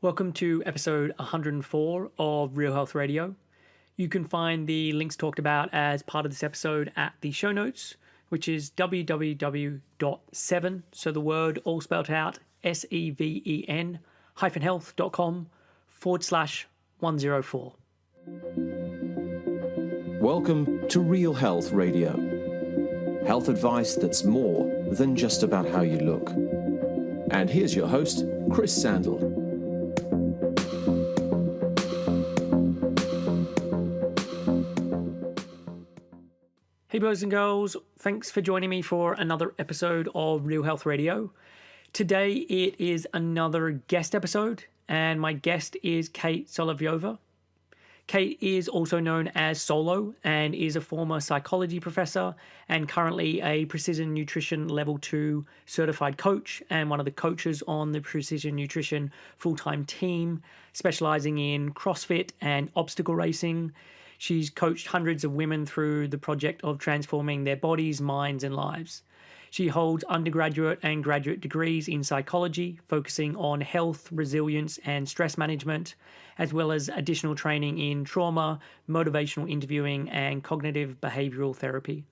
Welcome to episode 104 of Real Health Radio. You can find the links talked about as part of this episode at the show notes, which is www.7, so the word all spelled out, SEVEN health.com/104. Welcome to Real Health Radio. Health advice that's more than just about how you look. And here's your host, Chris Sandel. Hey boys and girls, thanks for joining me for another episode of Real Health Radio. Today it is another guest episode, and my guest is Kate Solovieva. Kate is also known as Solo and is a former psychology professor and currently a Precision Nutrition Level 2 certified coach and one of the coaches on the Precision Nutrition full-time team, specializing in CrossFit and obstacle racing. She's coached hundreds of women through the project of transforming their bodies, minds, and lives. She holds undergraduate and graduate degrees in psychology, focusing on health, resilience, and stress management, as well as additional training in trauma, motivational interviewing, and cognitive behavioral therapy.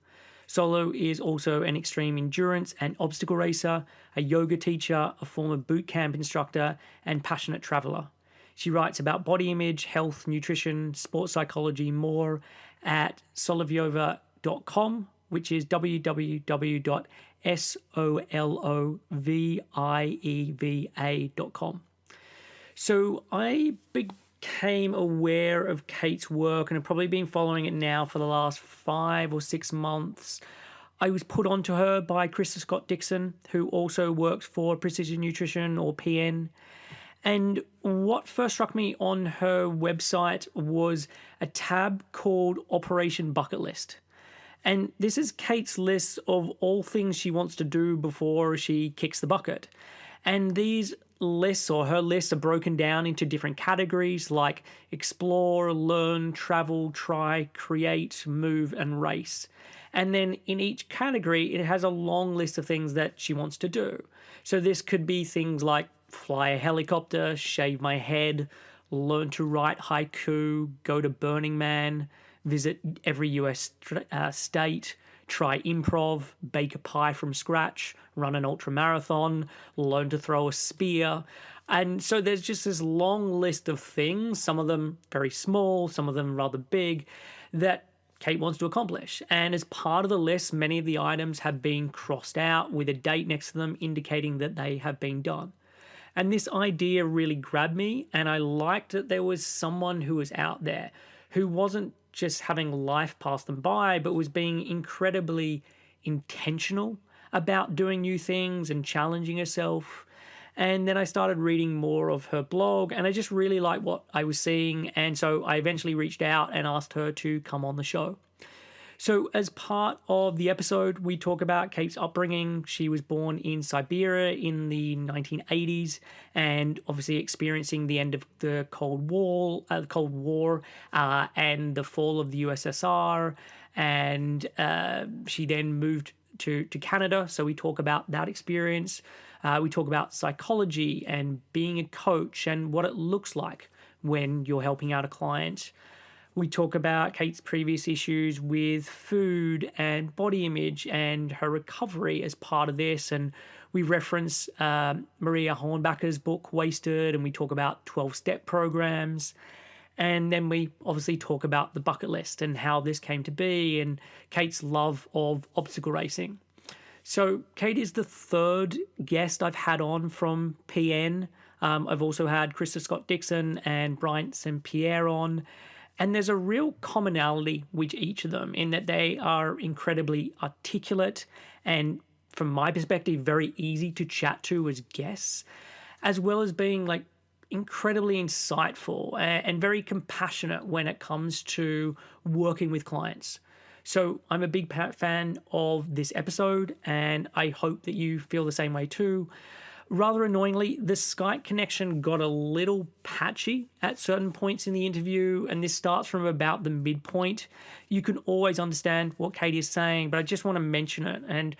Solo is also an extreme endurance and obstacle racer, a yoga teacher, a former boot camp instructor, and passionate traveler. She writes about body image, health, nutrition, sports psychology, more at solovieva.com, which is www.solovieva.com. So I became aware of Kate's work and have probably been following it now for the last 5 or 6 months. I was put onto her by Chris Dixon, who also works for Precision Nutrition or PN. And what first struck me on her website was a tab called Operation Bucket List. And this is Kate's list of all things she wants to do before she kicks the bucket. And these lists, or her lists, are broken down into different categories like explore, learn, travel, try, create, move, and race. And then in each category, it has a long list of things that she wants to do. So this could be things like fly a helicopter, shave my head, learn to write haiku, go to Burning Man, visit every US state, try improv, bake a pie from scratch, run an ultra marathon, learn to throw a spear. And so there's just this long list of things, some of them very small, some of them rather big, that Kate wants to accomplish. And as part of the list, many of the items have been crossed out with a date next to them indicating that they have been done. And this idea really grabbed me, and I liked that there was someone who was out there who wasn't just having life pass them by, but was being incredibly intentional about doing new things and challenging herself. And then I started reading more of her blog, and I just really liked what I was seeing. And so I eventually reached out and asked her to come on the show. So as part of the episode, we talk about Kate's upbringing. She was born in Siberia in the 1980s and obviously experiencing the end of the Cold War and the fall of the USSR. And she then moved to Canada. So we talk about that experience. We talk about psychology and being a coach and what it looks like when you're helping out a client. We talk about Kate's previous issues with food and body image and her recovery as part of this. And we reference Maria Hornbacher's book, Wasted, and we talk about 12-step programs. And then we obviously talk about the bucket list and how this came to be and Kate's love of obstacle racing. So Kate is the third guest I've had on from PN. I've also had Chris Dixon and Bryant St. Pierre on. And there's a real commonality with each of them in that they are incredibly articulate and, from my perspective, very easy to chat to as guests, as well as being like incredibly insightful and very compassionate when it comes to working with clients. So I'm a big fan of this episode, and I hope that you feel the same way too. Rather annoyingly, the Skype connection got a little patchy at certain points in the interview, and this starts from about the midpoint. You can always understand what Kate is saying, but I just want to mention it. And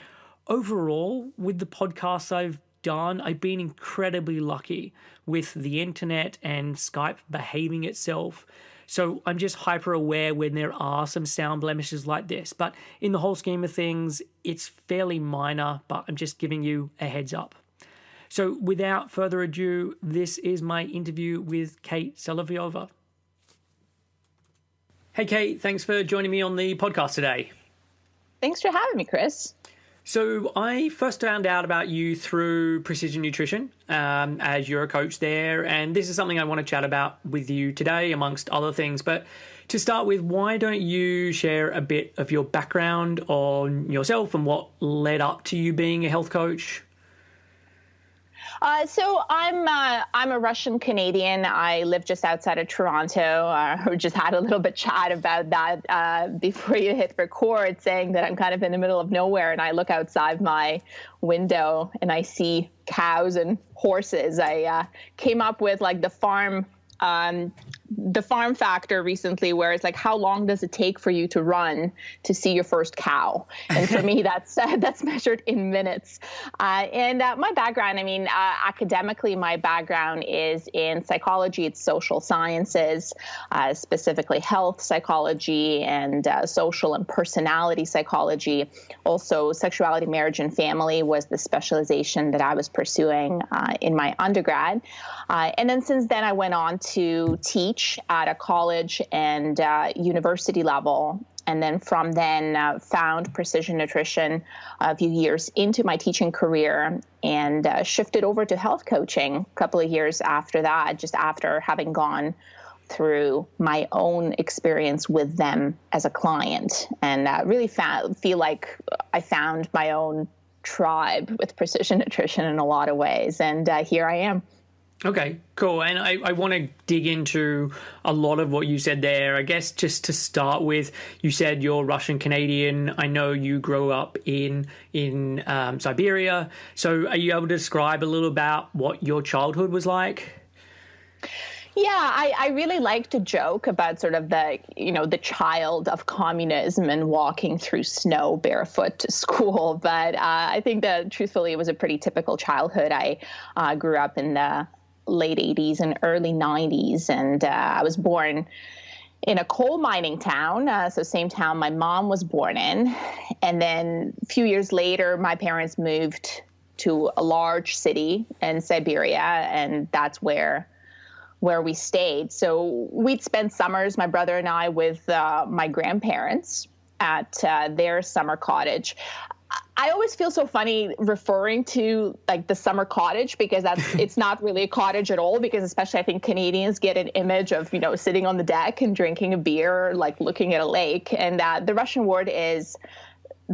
overall, with the podcasts I've done. I've been incredibly lucky with the internet and Skype behaving itself. So I'm just hyper aware when there are some sound blemishes like this. But in the whole scheme of things, it's fairly minor, but I'm just giving you a heads up. So without further ado, this is my interview with Kate Solovieva. Hey, Kate, thanks for joining me on the podcast today. Thanks for having me, Chris. So I first found out about you through Precision Nutrition, as you're a coach there, and this is something I want to chat about with you today, amongst other things. But to start with, why don't you share a bit of your background on yourself and what led up to you being a health coach? So I'm a Russian Canadian. I live just outside of Toronto. We just had a little bit chat about that before you hit record, saying that I'm kind of in the middle of nowhere, and I look outside my window and I see cows and horses. I came up with like the farm factor recently, where it's like, how long does it take for you to run to see your first cow? And for me, that's measured in minutes. And my background, academically, my background is in psychology. It's social sciences, specifically health psychology and social and personality psychology. Also, sexuality, marriage, and family was the specialization that I was pursuing in my undergrad. And then since then, I went on to teach at a college and university level. And then from then found Precision Nutrition a few years into my teaching career and shifted over to health coaching a couple of years after that, just after having gone through my own experience with them as a client. And really feel like I found my own tribe with Precision Nutrition in a lot of ways. And here I am. Okay, cool. And I want to dig into a lot of what you said there. I guess just to start with, you said you're Russian Canadian. I know you grew up in Siberia. So are you able to describe a little about what your childhood was like? Yeah, I really like to joke about sort of the child of communism and walking through snow barefoot to school. But I think that truthfully, it was a pretty typical childhood. I grew up in the late 80s and early 90s. And I was born in a coal mining town, so same town my mom was born in. And then a few years later, my parents moved to a large city in Siberia, and that's where we stayed. So we'd spend summers, my brother and I, with my grandparents at their summer cottage. I always feel so funny referring to like the summer cottage, because it's not really a cottage at all, because especially I think Canadians get an image of, sitting on the deck and drinking a beer, like looking at a lake. And the Russian word is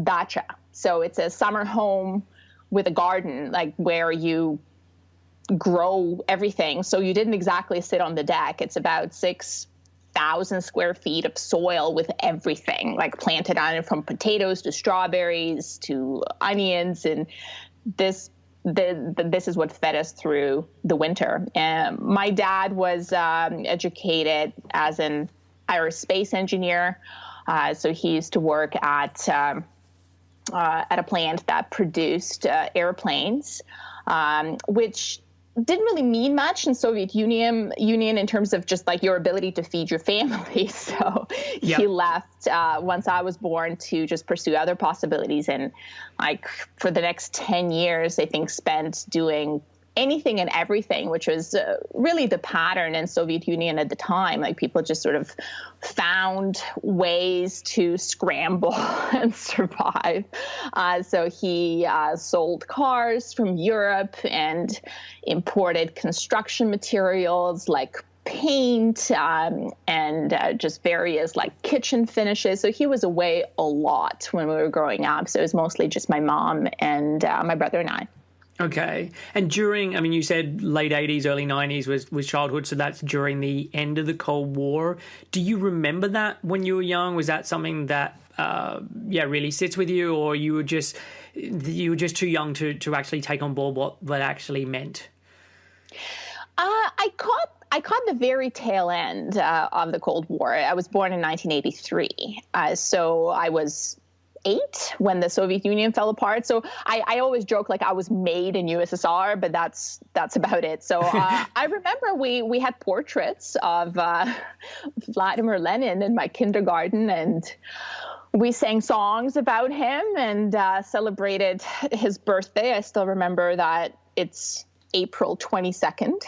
dacha. So it's a summer home with a garden, like where you grow everything. So you didn't exactly sit on the deck. It's about 6,000 square feet of soil with everything like planted on it, from potatoes to strawberries to onions. And this is what fed us through the winter. And my dad was educated as an aerospace engineer. So he used to work at a plant that produced airplanes, which didn't really mean much in Soviet Union in terms of just like your ability to feed your family. So he left once I was born to just pursue other possibilities. And like for the next 10 years, I think spent doing anything and everything, which was really the pattern in Soviet Union at the time. Like people just sort of found ways to scramble and survive. So he sold cars from Europe and imported construction materials like paint and just various like kitchen finishes. So he was away a lot when we were growing up. So it was mostly just my mom and my brother and I. Okay. And during, you said late 80s, early 90s was childhood, so that's during the end of the Cold War. Do you remember that when you were young? Was that something that, really sits with you, or you were just too young to actually take on board what that actually meant? I caught the very tail end of the Cold War. I was born in 1983, so I was 8 when the Soviet Union fell apart. So I always joke like I was made in USSR, but that's about it. So I remember we had portraits of Vladimir Lenin in my kindergarten, and we sang songs about him and celebrated his birthday. I still remember that it's April 22nd,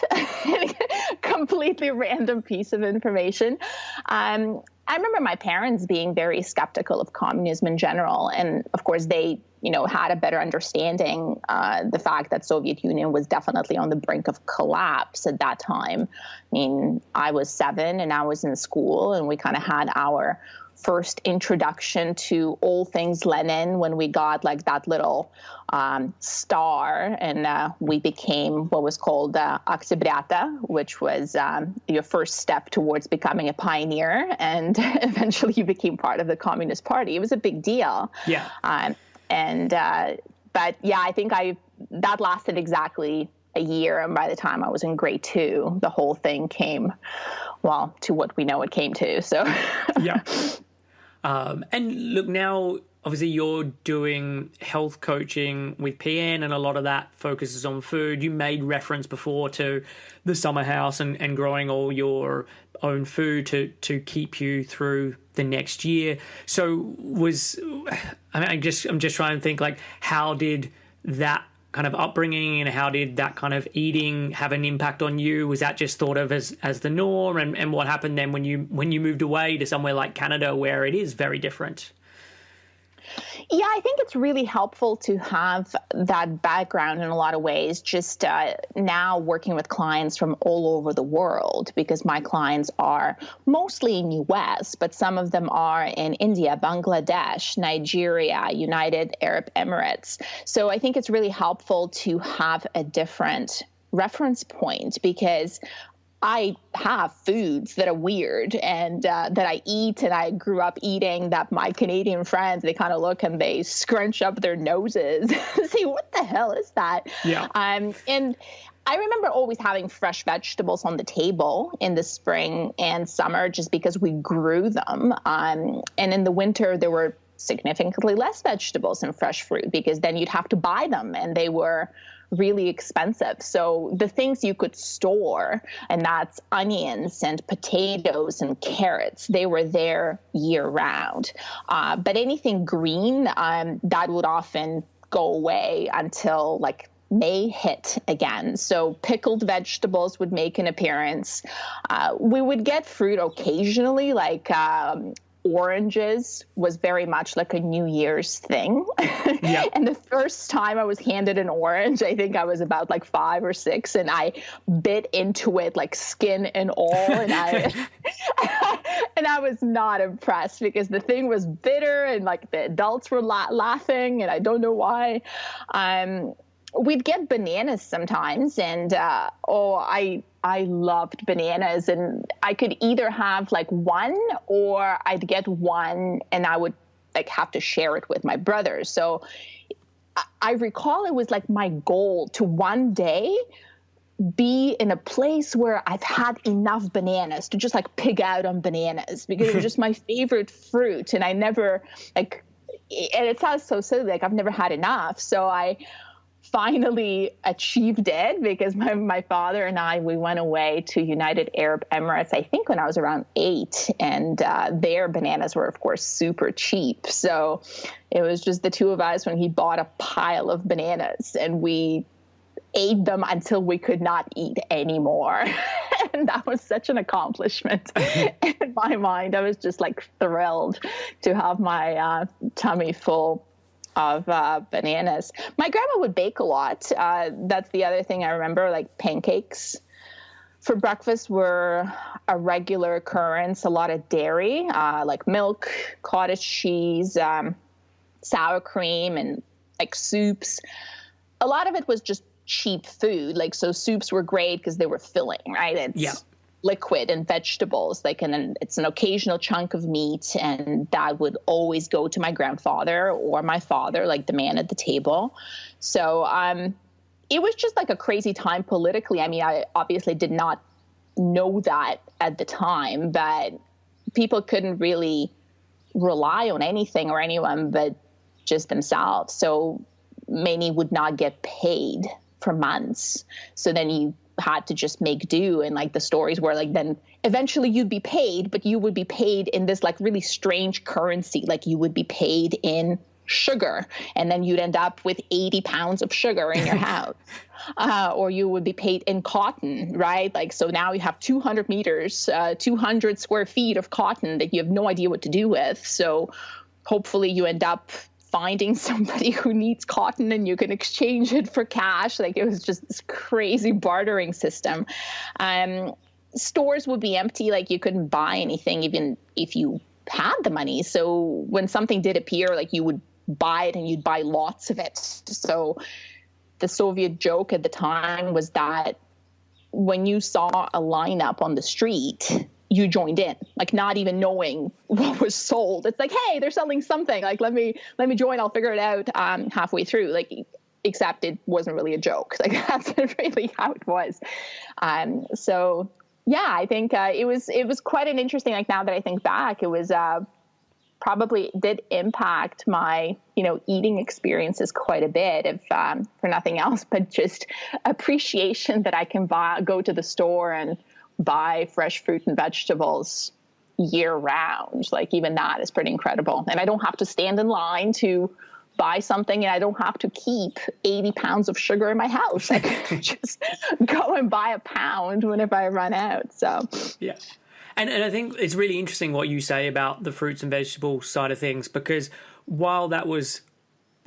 completely random piece of information. I remember my parents being very skeptical of communism in general. And of course, they, had a better understanding, the fact that Soviet Union was definitely on the brink of collapse at that time. I mean, I was 7 and I was in school, and we kind of had our first introduction to all things Lenin when we got like that little star, and we became what was called Oktyabrята, which was your first step towards becoming a pioneer, and eventually you became part of the Communist Party. It was a big deal. Yeah. But yeah, I think that lasted exactly a year, and by the time I was in grade 2, the whole thing came, well, to what we know it came to. So yeah. And look, now, obviously, you're doing health coaching with PN, and a lot of that focuses on food. You made reference before to the summer house and growing all your own food to keep you through the next year. So I'm just trying to think, like, how did that kind of upbringing and how did that kind of eating have an impact on you? Was that just thought of as the norm? And what happened then when you moved away to somewhere like Canada where it is very different? Yeah, I think it's really helpful to have that background in a lot of ways, just now working with clients from all over the world, because my clients are mostly in US, but some of them are in India, Bangladesh, Nigeria, United Arab Emirates. So I think it's really helpful to have a different reference point, because I have foods that are weird and that I eat and I grew up eating that my Canadian friends, they kind of look and they scrunch up their noses. See, what the hell is that? Yeah. And I remember always having fresh vegetables on the table in the spring and summer just because we grew them. And in the winter, there were significantly less vegetables and fresh fruit because then you'd have to buy them, and they were really expensive. So the things you could store, and that's onions and potatoes and carrots, they were there year round. But anything green, that would often go away until like May hit again. So pickled vegetables would make an appearance. We would get fruit occasionally, like oranges was very much like a New Year's thing. Yep. And the first time I was handed an orange, I think I was about like 5 or 6, and I bit into it like skin and all, and I and I was not impressed because the thing was bitter and like the adults were laughing, and I don't know why. We'd get bananas sometimes, and I loved bananas, and I could either have like one, or I'd get one and I would like have to share it with my brothers. So I recall it was like my goal to one day be in a place where I've had enough bananas to just like pig out on bananas, because it was just my favorite fruit, and I never and it sounds so silly, like I've never had enough. So I finally achieved it because my father and I, we went away to United Arab Emirates, I think when I was around 8, and their bananas were, of course, super cheap. So it was just the two of us when he bought a pile of bananas, and we ate them until we could not eat anymore. And that was such an accomplishment in my mind. I was just like thrilled to have my tummy full of bananas. My grandma would bake a lot. That's the other thing I remember, like pancakes for breakfast were a regular occurrence. A lot of dairy, like milk, cottage cheese, sour cream, and like soups. A lot of it was just cheap food. Like, so soups were great because they were filling, right? It's liquid and vegetables, like, and then it's an occasional chunk of meat, and that would always go to my grandfather or my father, like the man at the table. So it was just like a crazy time politically. I mean, I obviously did not know that at the time, but people couldn't really rely on anything or anyone but just themselves. So many would not get paid for months. So then you had to just make do. And like the stories were like, then eventually you'd be paid, but you would be paid in this like really strange currency. Like you would be paid in sugar, and then you'd end up with 80 pounds of sugar in your house. Or you would be paid in cotton, right? Like, so now you have 200 meters, 200 square feet of cotton that you have no idea what to do with. So hopefully you end up finding somebody who needs cotton and you can exchange it for cash. Like it was just this crazy bartering system. Stores would be empty. Like you couldn't buy anything, even if you had the money. So when something did appear, like you would buy it and you'd buy lots of it. So the Soviet joke at the time was that when you saw a lineup on the street, you joined in, like not even knowing what was sold. It's like, hey, they're selling something. Like, let me join. I'll figure it out halfway through. Like, except it wasn't really a joke. Like that's really how it was. So yeah, I think it was quite an interesting. Like now that I think back, it was probably did impact my eating experiences quite a bit. If for nothing else, but just appreciation that I can go to the store and buy fresh fruit and vegetables year round. Like even that is pretty incredible. And I don't have to stand in line to buy something, and I don't have to keep 80 pounds of sugar in my house. I can just go and buy a pound whenever I run out. So yeah. And I think it's really interesting what you say about the fruits and vegetable side of things, because while that was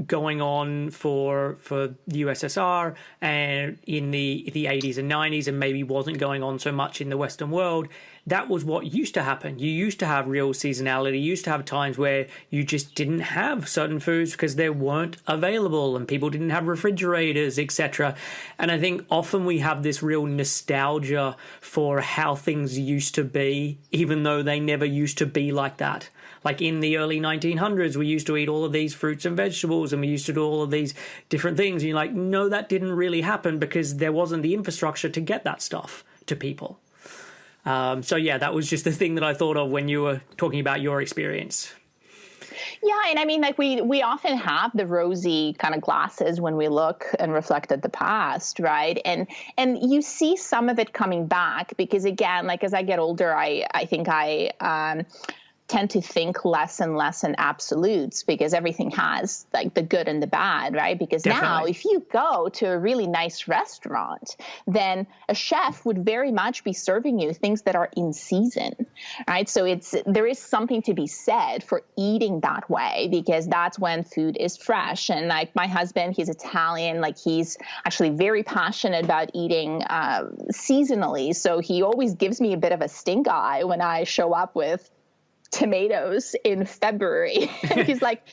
going on for the USSR and in the 80s and 90s, and maybe wasn't going on so much in the Western world, that was what used to happen. You used to have real seasonality. You used to have times where you just didn't have certain foods because they weren't available and people didn't have refrigerators, etc. And I think often we have this real nostalgia for how things used to be, even though they never used to be like that. Like in the early 1900s, we used to eat all of these fruits and vegetables and we used to do all of these different things. And you're like, no, that didn't really happen because there wasn't the infrastructure to get that stuff to people. So yeah, that was just the thing that I thought of when you were talking about your experience. Yeah, and I mean, like we often have the rosy kind of glasses when we look and reflect at the past, right? And you see some of it coming back because, again, like as I get older, I think I tend to think less and less in absolutes because everything has like the good and the bad, right? Because Definitely. Now if you go to a really nice restaurant, then a chef would very much be serving you things that are in season, right? So there is something to be said for eating that way because that's when food is fresh. And like my husband, he's Italian, like he's actually very passionate about eating seasonally. So he always gives me a bit of a stink eye when I show up with tomatoes in February. He's like,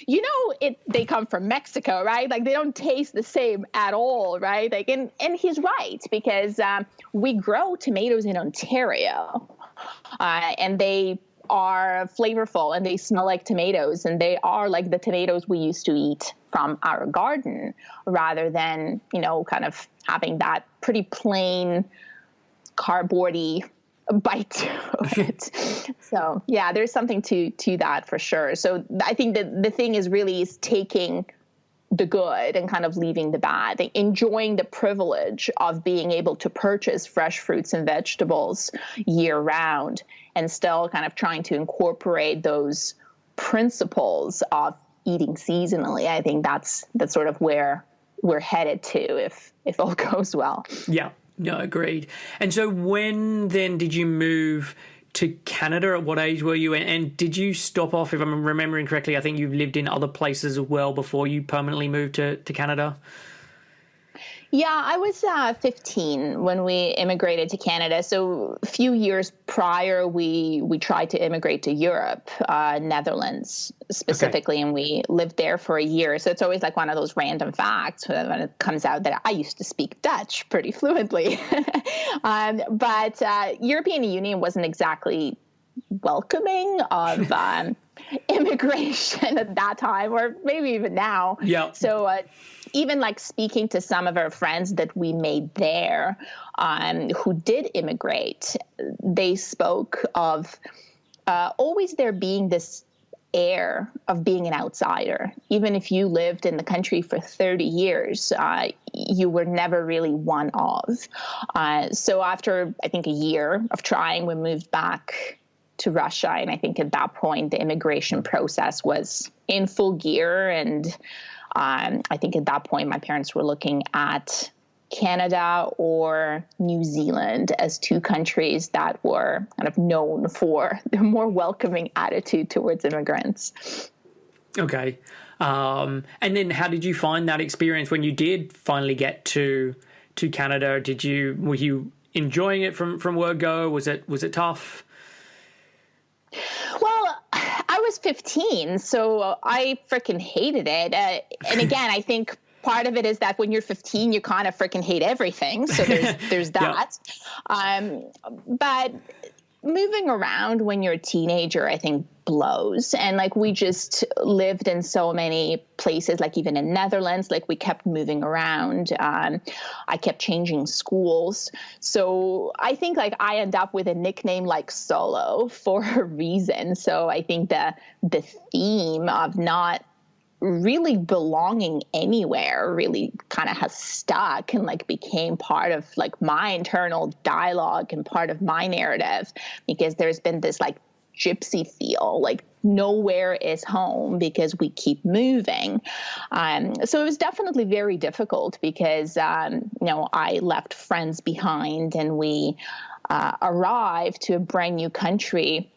they come from Mexico, right? Like they don't taste the same at all, right? Like, and he's right because we grow tomatoes in Ontario, and they are flavorful and they smell like tomatoes, and they are like the tomatoes we used to eat from our garden, rather than kind of having that pretty plain cardboardy bite to it. So yeah, there's something to that for sure. So I think that the thing is really taking the good and kind of leaving the bad, enjoying the privilege of being able to purchase fresh fruits and vegetables year round, and still kind of trying to incorporate those principles of eating seasonally. I think that's sort of where we're headed to if all goes well. Yeah. No, agreed. And so when then did you move to Canada? At what age were you? And did you stop off, if I'm remembering correctly, I think you've lived in other places as well before you permanently moved to Canada? Yeah, I was 15 when we immigrated to Canada. So a few years prior, we tried to immigrate to Europe, Netherlands specifically, okay. And we lived there for a year. So it's always like one of those random facts when it comes out that I used to speak Dutch pretty fluently. But European Union wasn't exactly welcoming of immigration at that time, or maybe even now. Yeah. So even like speaking to some of our friends that we made there who did immigrate, they spoke of always there being this air of being an outsider. Even if you lived in the country for 30 years, you were never really one of. So after, I think, a year of trying, we moved back to Russia. And I think at that point, the immigration process was in full gear. And I think at that point, my parents were looking at Canada or New Zealand as two countries that were kind of known for their more welcoming attitude towards immigrants. Okay. And then how did you find that experience when you did finally get to Canada? Were you enjoying it from word go? Was it tough? Well, I was 15, so I freaking hated it. And again, I think part of it is that when you're 15, you kind of freaking hate everything. So there's that. But moving around when you're a teenager, I think blows. And like, we just lived in so many places, like even in Netherlands, like we kept moving around. I kept changing schools. So I think like I end up with a nickname like Solo for a reason. So I think the theme of not really belonging anywhere really kind of has stuck and like became part of like my internal dialogue and part of my narrative, because there's been this like gypsy feel, like nowhere is home because we keep moving. So it was definitely very difficult because, I left friends behind and we arrived to a brand new country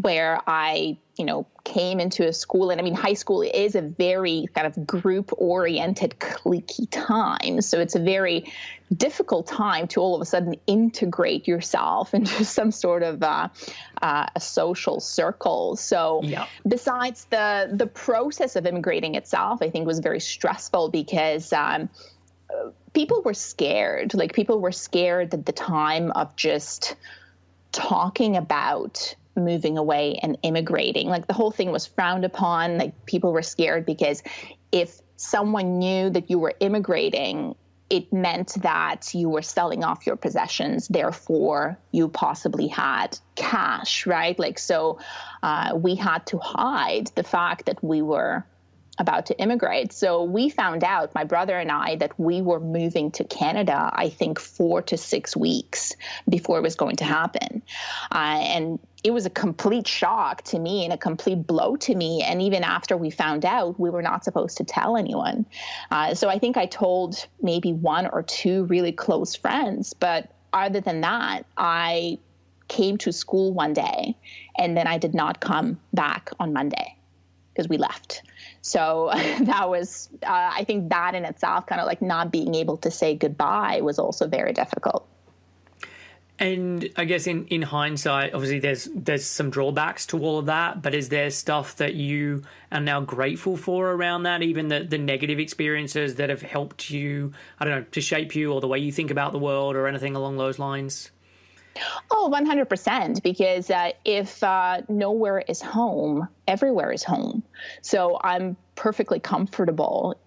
where I, came into a school. And I mean, high school is a very kind of group-oriented, cliquey time. So it's a very difficult time to all of a sudden integrate yourself into some sort of a social circle. So besides the process of immigrating itself, I think was very stressful because people were scared. Like, people were scared at the time of just talking about moving away and immigrating. Like, the whole thing was frowned upon. Like, people were scared because if someone knew that you were immigrating, it meant that you were selling off your possessions. Therefore, you possibly had cash, right? Like, so we had to hide the fact that we were about to immigrate. So we found out, my brother and I, that we were moving to Canada, I think 4 to 6 weeks before it was going to happen. And it was a complete shock to me and a complete blow to me. And even after we found out, we were not supposed to tell anyone. So I think I told maybe 1 or 2 really close friends. But other than that, I came to school one day and then I did not come back on Monday because we left. So that was, I think that in itself, kind of like not being able to say goodbye, was also very difficult. And I guess in hindsight, obviously there's some drawbacks to all of that, but is there stuff that you are now grateful for around that, even the negative experiences that have helped you, I don't know, to shape you or the way you think about the world or anything along those lines? Oh, 100%, because if nowhere is home, everywhere is home. So I'm perfectly comfortable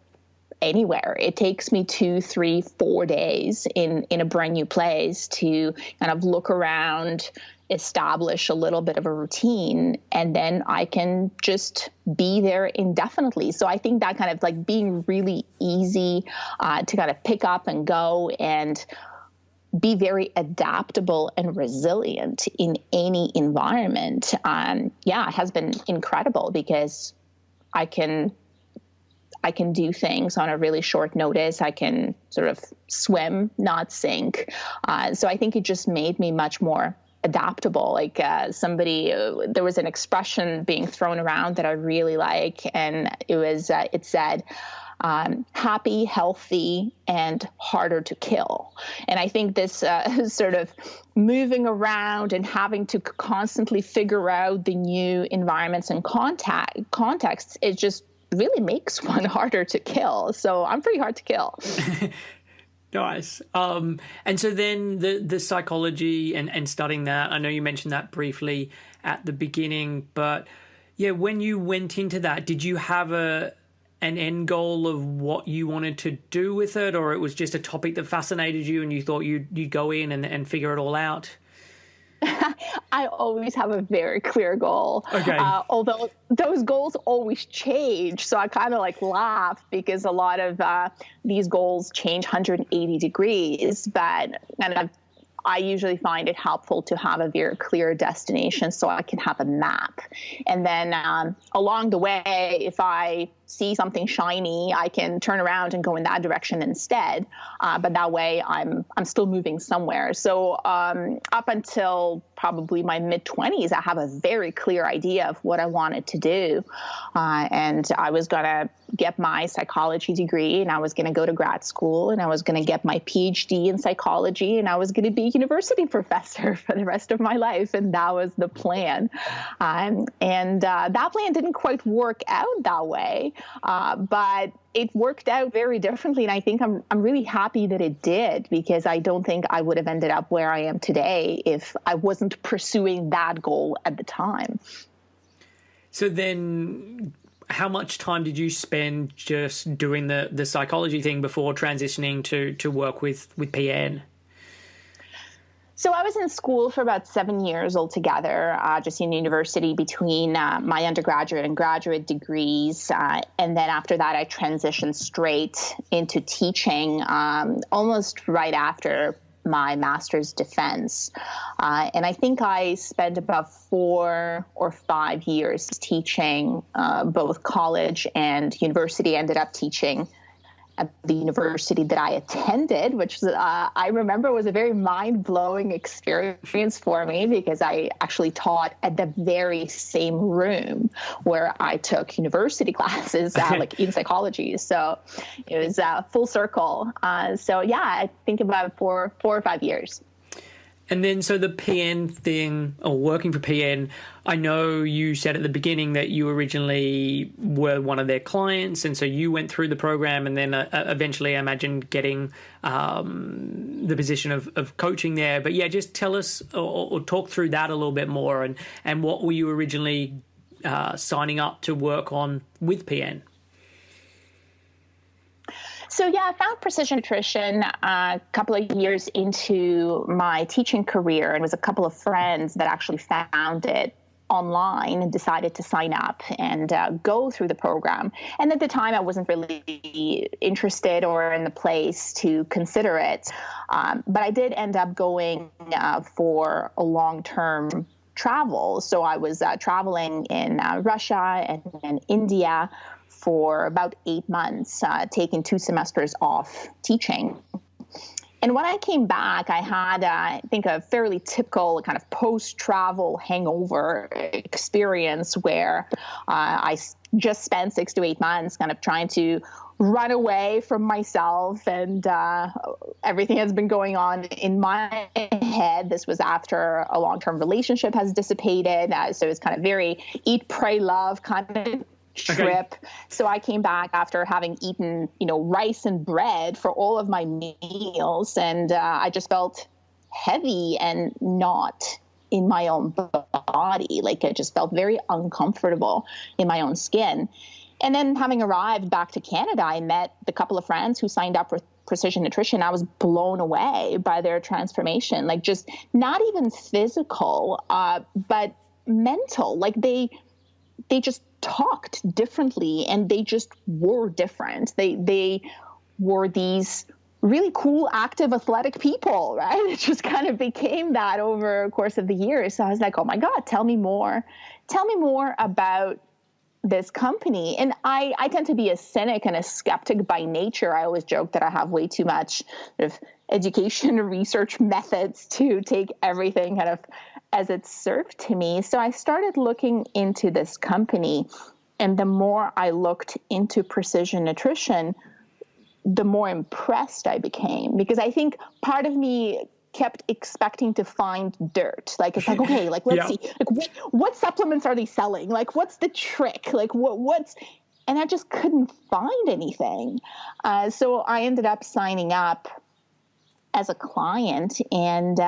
anywhere. It takes me 2, 3, 4 days in a brand new place to kind of look around, establish a little bit of a routine, and then I can just be there indefinitely. So I think that kind of like being really easy to kind of pick up and go and be very adaptable and resilient in any environment, has been incredible, because I can do things on a really short notice. I can sort of swim, not sink. So I think it just made me much more adaptable. Like there was an expression being thrown around that I really like, and it said, happy, healthy, and harder to kill. And I think this sort of moving around and having to constantly figure out the new environments and contexts, it just really makes one harder to kill. So I'm pretty hard to kill. Nice. And so then the psychology and studying that, I know you mentioned that briefly at the beginning, but yeah, when you went into that, did you have an end goal of what you wanted to do with it, or it was just a topic that fascinated you and you thought you'd go in and figure it all out? I always have a very clear goal. Okay. Although those goals always change. So I kind of like laugh because a lot of these goals change 180 degrees. But I usually find it helpful to have a very clear destination so I can have a map. And then along the way, if I see something shiny, I can turn around and go in that direction instead. But that way I'm still moving somewhere. So up until probably my mid-20s, I have a very clear idea of what I wanted to do. And I was going to get my psychology degree, and I was going to go to grad school, and I was going to get my PhD in psychology, and I was going to be a university professor for the rest of my life. And that was the plan. And that plan didn't quite work out that way. But it worked out very differently. And I think I'm really happy that it did, because I don't think I would have ended up where I am today if I wasn't pursuing that goal at the time. So then how much time did you spend just doing the psychology thing before transitioning to work with PN? So I was in school for about 7 years altogether, just in university between my undergraduate and graduate degrees. And then after that, I transitioned straight into teaching almost right after my master's defense. And I think I spent about 4 or 5 years teaching both college and university. I ended up teaching at the university that I attended, which I remember was a very mind-blowing experience for me, because I actually taught at the very same room where I took university classes, like in psychology. So it was full circle. So yeah, I think about 4 or 5 years. And then, so the PN thing, or working for PN, I know you said at the beginning that you originally were one of their clients, and so you went through the program, and then eventually, I imagine, getting the position of coaching there. But yeah, just tell us or talk through that a little bit more, and what were you originally signing up to work on with PN? So yeah, I found precision nutrition a couple of years into my teaching career, and it was a couple of friends that actually found it online and decided to sign up and go through the program. And at the time, I wasn't really interested or in the place to consider it. But I did end up going for a long-term travel. So I was traveling in Russia and in India for about 8 months, taking 2 semesters off teaching. And when I came back, I had, I think, a fairly typical kind of post-travel hangover experience where I just spent 6 to 8 months kind of trying to run away from myself, and everything has been going on in my head. This was after a long-term relationship has dissipated, so it's kind of very eat, pray, love kind of trip. Okay. So I came back after having eaten, rice and bread for all of my meals, and I just felt heavy and not in my own body. Like, I just felt very uncomfortable in my own skin. And then, having arrived back to Canada, I met the couple of friends who signed up for precision nutrition. I was blown away by their transformation, like just not even physical, but mental. Like they just talked differently, and they just were different. They were these really cool, active, athletic people, right? It just kind of became that over the course of the years. So I was like, oh my God, tell me more. Tell me more about this company. And I tend to be a cynic and a skeptic by nature. I always joke that I have way too much sort of education and research methods to take everything kind of as it's served to me. So I started looking into this company, and the more I looked into precision nutrition, the more impressed I became, because I think part of me kept expecting to find dirt. Like, it's like, okay, like, let's see, like, what supplements are they selling? Like, what's the trick? Like, what's, and I just couldn't find anything. So I ended up signing up as a client, and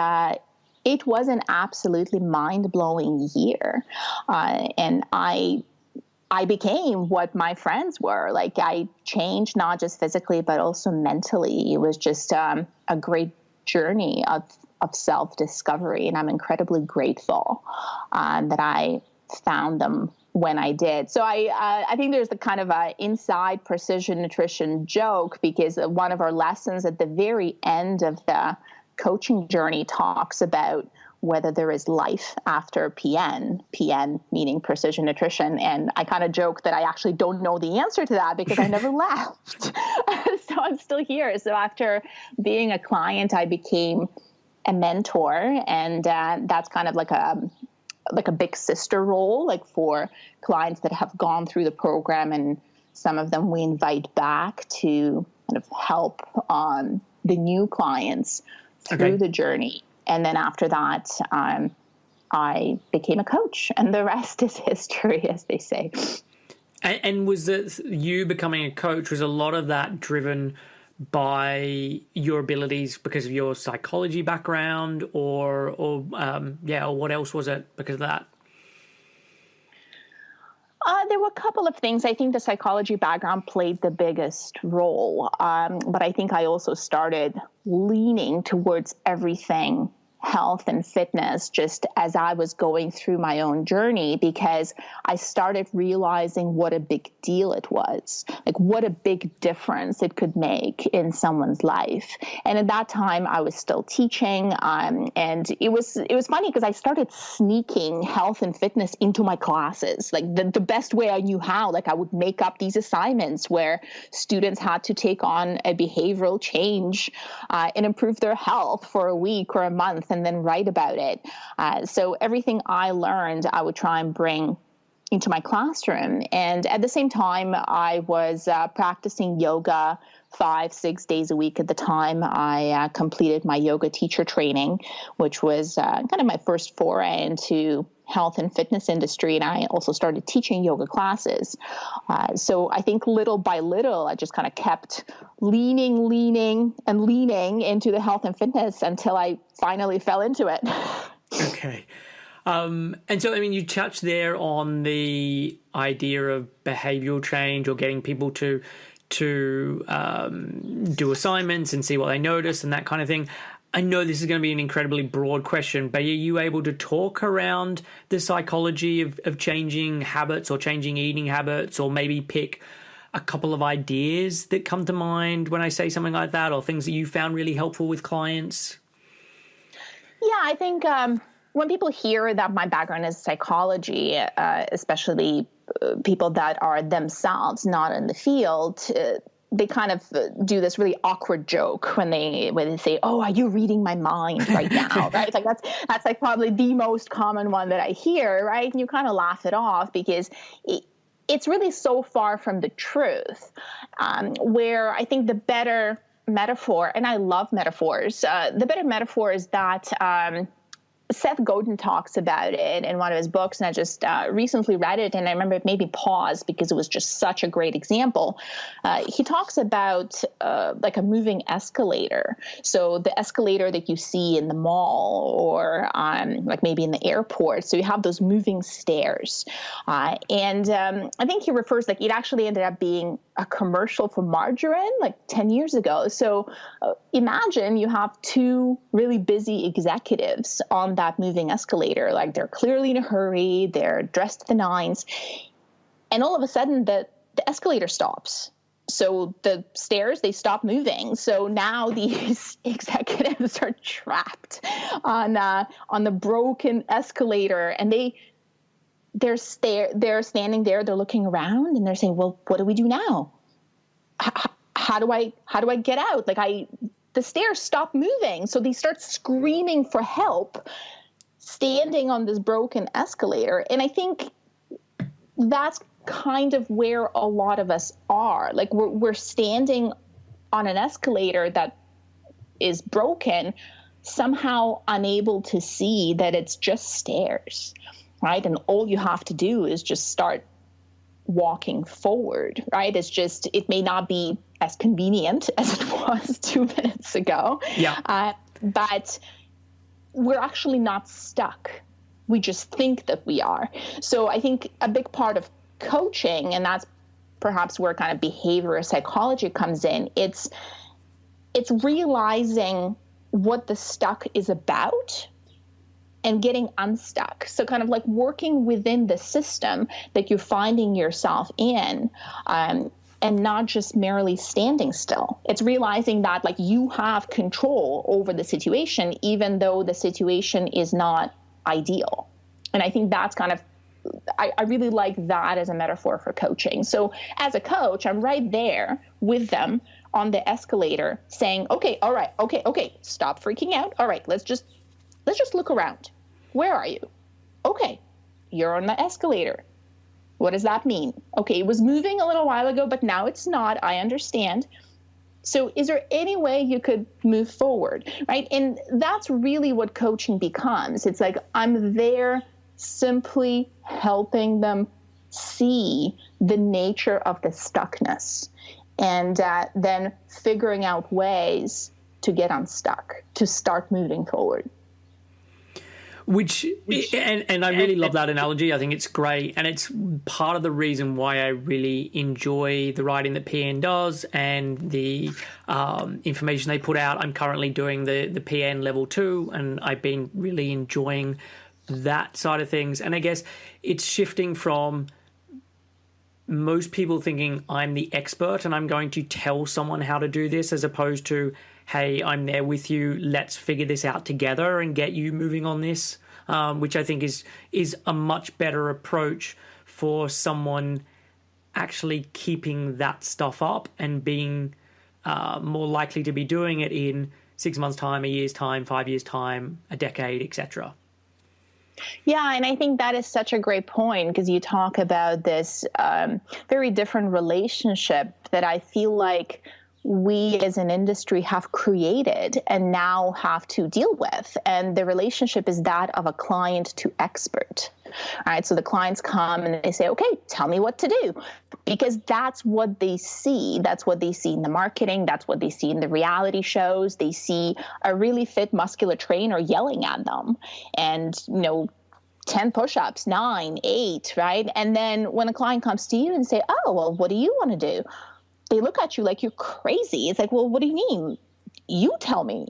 it was an absolutely mind-blowing year. And I became what my friends were. Like, I changed not just physically, but also mentally. It was just a great journey of of self-discovery. And I'm incredibly grateful that I found them when I did. So I think there's the kind of a inside precision nutrition joke, because one of our lessons at the very end of the coaching journey talks about whether there is life after PN meaning precision nutrition. And I kind of joke that I actually don't know the answer to that because I never left. So I'm still here. So after being a client, I became a mentor, and that's kind of like a big sister role, like for clients that have gone through the program, and some of them we invite back to kind of help the new clients through the journey. And then after that, I became a coach, and the rest is history, as they say. And was it you becoming a coach, was a lot of that driven by your abilities because of your psychology background, or what else was it because of that? There were a couple of things. I think the psychology background played the biggest role, but I think I also started leaning towards everything health and fitness just as I was going through my own journey, because I started realizing what a big deal it was, like what a big difference it could make in someone's life. And at that time I was still teaching, and it was funny because I started sneaking health and fitness into my classes, like the best way I knew how. Like I would make up these assignments where students had to take on a behavioral change and improve their health for a week or a month, and then write about it. So everything I learned, I would try and bring into my classroom. And at the same time, I was practicing yoga 5-6 days a week. At the time, I completed my yoga teacher training, which was kind of my first foray into health and fitness industry. And I also started teaching yoga classes. So I think little by little, I just kind of kept leaning into the health and fitness until I finally fell into it. Okay. And so, I mean, you touched there on the idea of behavioral change, or getting people to do assignments and see what they notice and that kind of thing. I know this is going to be an incredibly broad question, but are you able to talk around the psychology of changing habits or changing eating habits, or maybe pick a couple of ideas that come to mind when I say something like that, or things that you found really helpful with clients? Yeah, I think when people hear that my background is psychology, especially people that are themselves not in the field, they kind of do this really awkward joke when they say, "Oh, are you reading my mind right now?" Right? Like that's like probably the most common one that I hear, right? And you kind of laugh it off because it's really so far from the truth. Where I think the better metaphor, and I love metaphors, the better metaphor is that Seth Godin talks about it in one of his books, and I just recently read it, and I remember it made me pause because it was just such a great example. He talks about like a moving escalator. So the escalator that you see in the mall, or like maybe in the airport. So you have those moving stairs. And I think he refers, like it actually ended up being a commercial for margarine like 10 years ago. So imagine you have two really busy executives on that moving escalator. Like they're clearly in a hurry, they're dressed to the nines, and all of a sudden the escalator stops. So the stairs, they stop moving. So now these executives are trapped on the broken escalator, and they're standing there, they're looking around, and they're saying, "Well, what do we do now? How do I get out? Like the stairs stop moving." So they start screaming for help, standing on this broken escalator. And I think that's kind of where a lot of us are. Like we're standing on an escalator that is broken, somehow unable to see that it's just stairs. Right? And all you have to do is just start walking forward, right? It may not be as convenient as it was 2 minutes ago. Yeah. But we're actually not stuck. We just think that we are. So I think a big part of coaching, and that's perhaps where kind of behavioral psychology comes in, it's realizing what the stuck is about and getting unstuck. So kind of like working within the system that you're finding yourself in, and not just merely standing still. It's realizing that like you have control over the situation, even though the situation is not ideal. And I think that's kind of, I really like that as a metaphor for coaching. So as a coach, I'm right there with them on the escalator saying, okay, all right, okay, stop freaking out. All right, let's just look around. Where are you? Okay, you're on the escalator. What does that mean? Okay, it was moving a little while ago, but now it's not. I understand. So is there any way you could move forward, right? And that's really what coaching becomes. It's like I'm there simply helping them see the nature of the stuckness and then figuring out ways to get unstuck, to start moving forward. And I really love that analogy. I think it's great. And it's part of the reason why I really enjoy the writing that PN does and the information they put out. I'm currently doing the PN level 2, and I've been really enjoying that side of things. And I guess it's shifting from most people thinking I'm the expert and I'm going to tell someone how to do this, as opposed to, hey, I'm there with you, let's figure this out together and get you moving on this, which I think is a much better approach for someone actually keeping that stuff up and being more likely to be doing it in 6 months' time, a year's time, 5 years' time, a decade, etc. Yeah, and I think that is such a great point, because you talk about this very different relationship that I feel like we as an industry have created and now have to deal with. And the relationship is that of a client to expert. All right, so the clients come and they say, okay, tell me what to do, because that's what they see. That's what they see in the marketing. That's what they see in the reality shows. They see a really fit muscular trainer yelling at them and, 10 push-ups, 9, 8, right? And then when a client comes to you and say, oh, well, what do you want to do? They look at you like you're crazy. It's like, well, what do you mean? You tell me.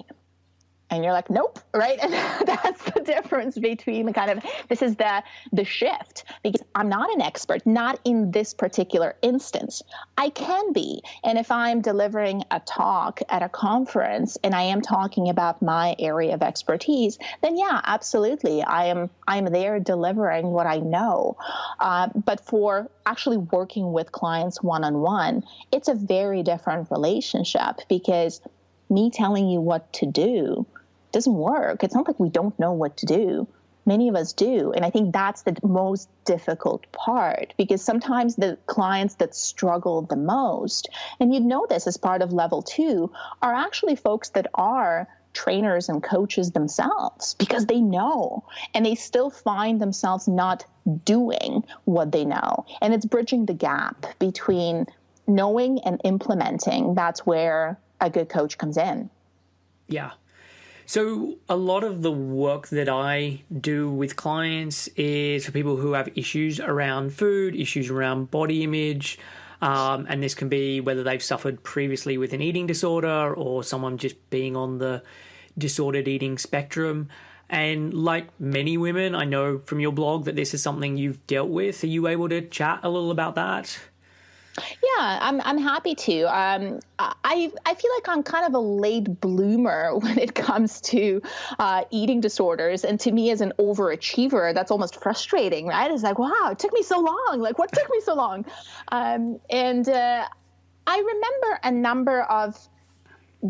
And you're like, nope, right? And that's the difference between the kind of, this is the shift, because I'm not an expert, not in this particular instance. I can be. And if I'm delivering a talk at a conference and I am talking about my area of expertise, then yeah, absolutely. I'm there delivering what I know. But for actually working with clients one-on-one, it's a very different relationship, because me telling you what to do doesn't work. It's not like we don't know what to do. Many of us do. And I think that's the most difficult part, because sometimes the clients that struggle the most, and you'd know this as part of level 2, are actually folks that are trainers and coaches themselves, because they know, and they still find themselves not doing what they know. And it's bridging the gap between knowing and implementing. That's where a good coach comes in. Yeah. So a lot of the work that I do with clients is for people who have issues around food, issues around body image, and this can be whether they've suffered previously with an eating disorder or someone just being on the disordered eating spectrum. And like many women, I know from your blog that this is something you've dealt with. Are you able to chat a little about that? Yeah, I'm happy to. I feel like I'm kind of a late bloomer when it comes to eating disorders. And to me, as an overachiever, that's almost frustrating, right? It's like, wow, it took me so long. Like, what took me so long? I remember a number of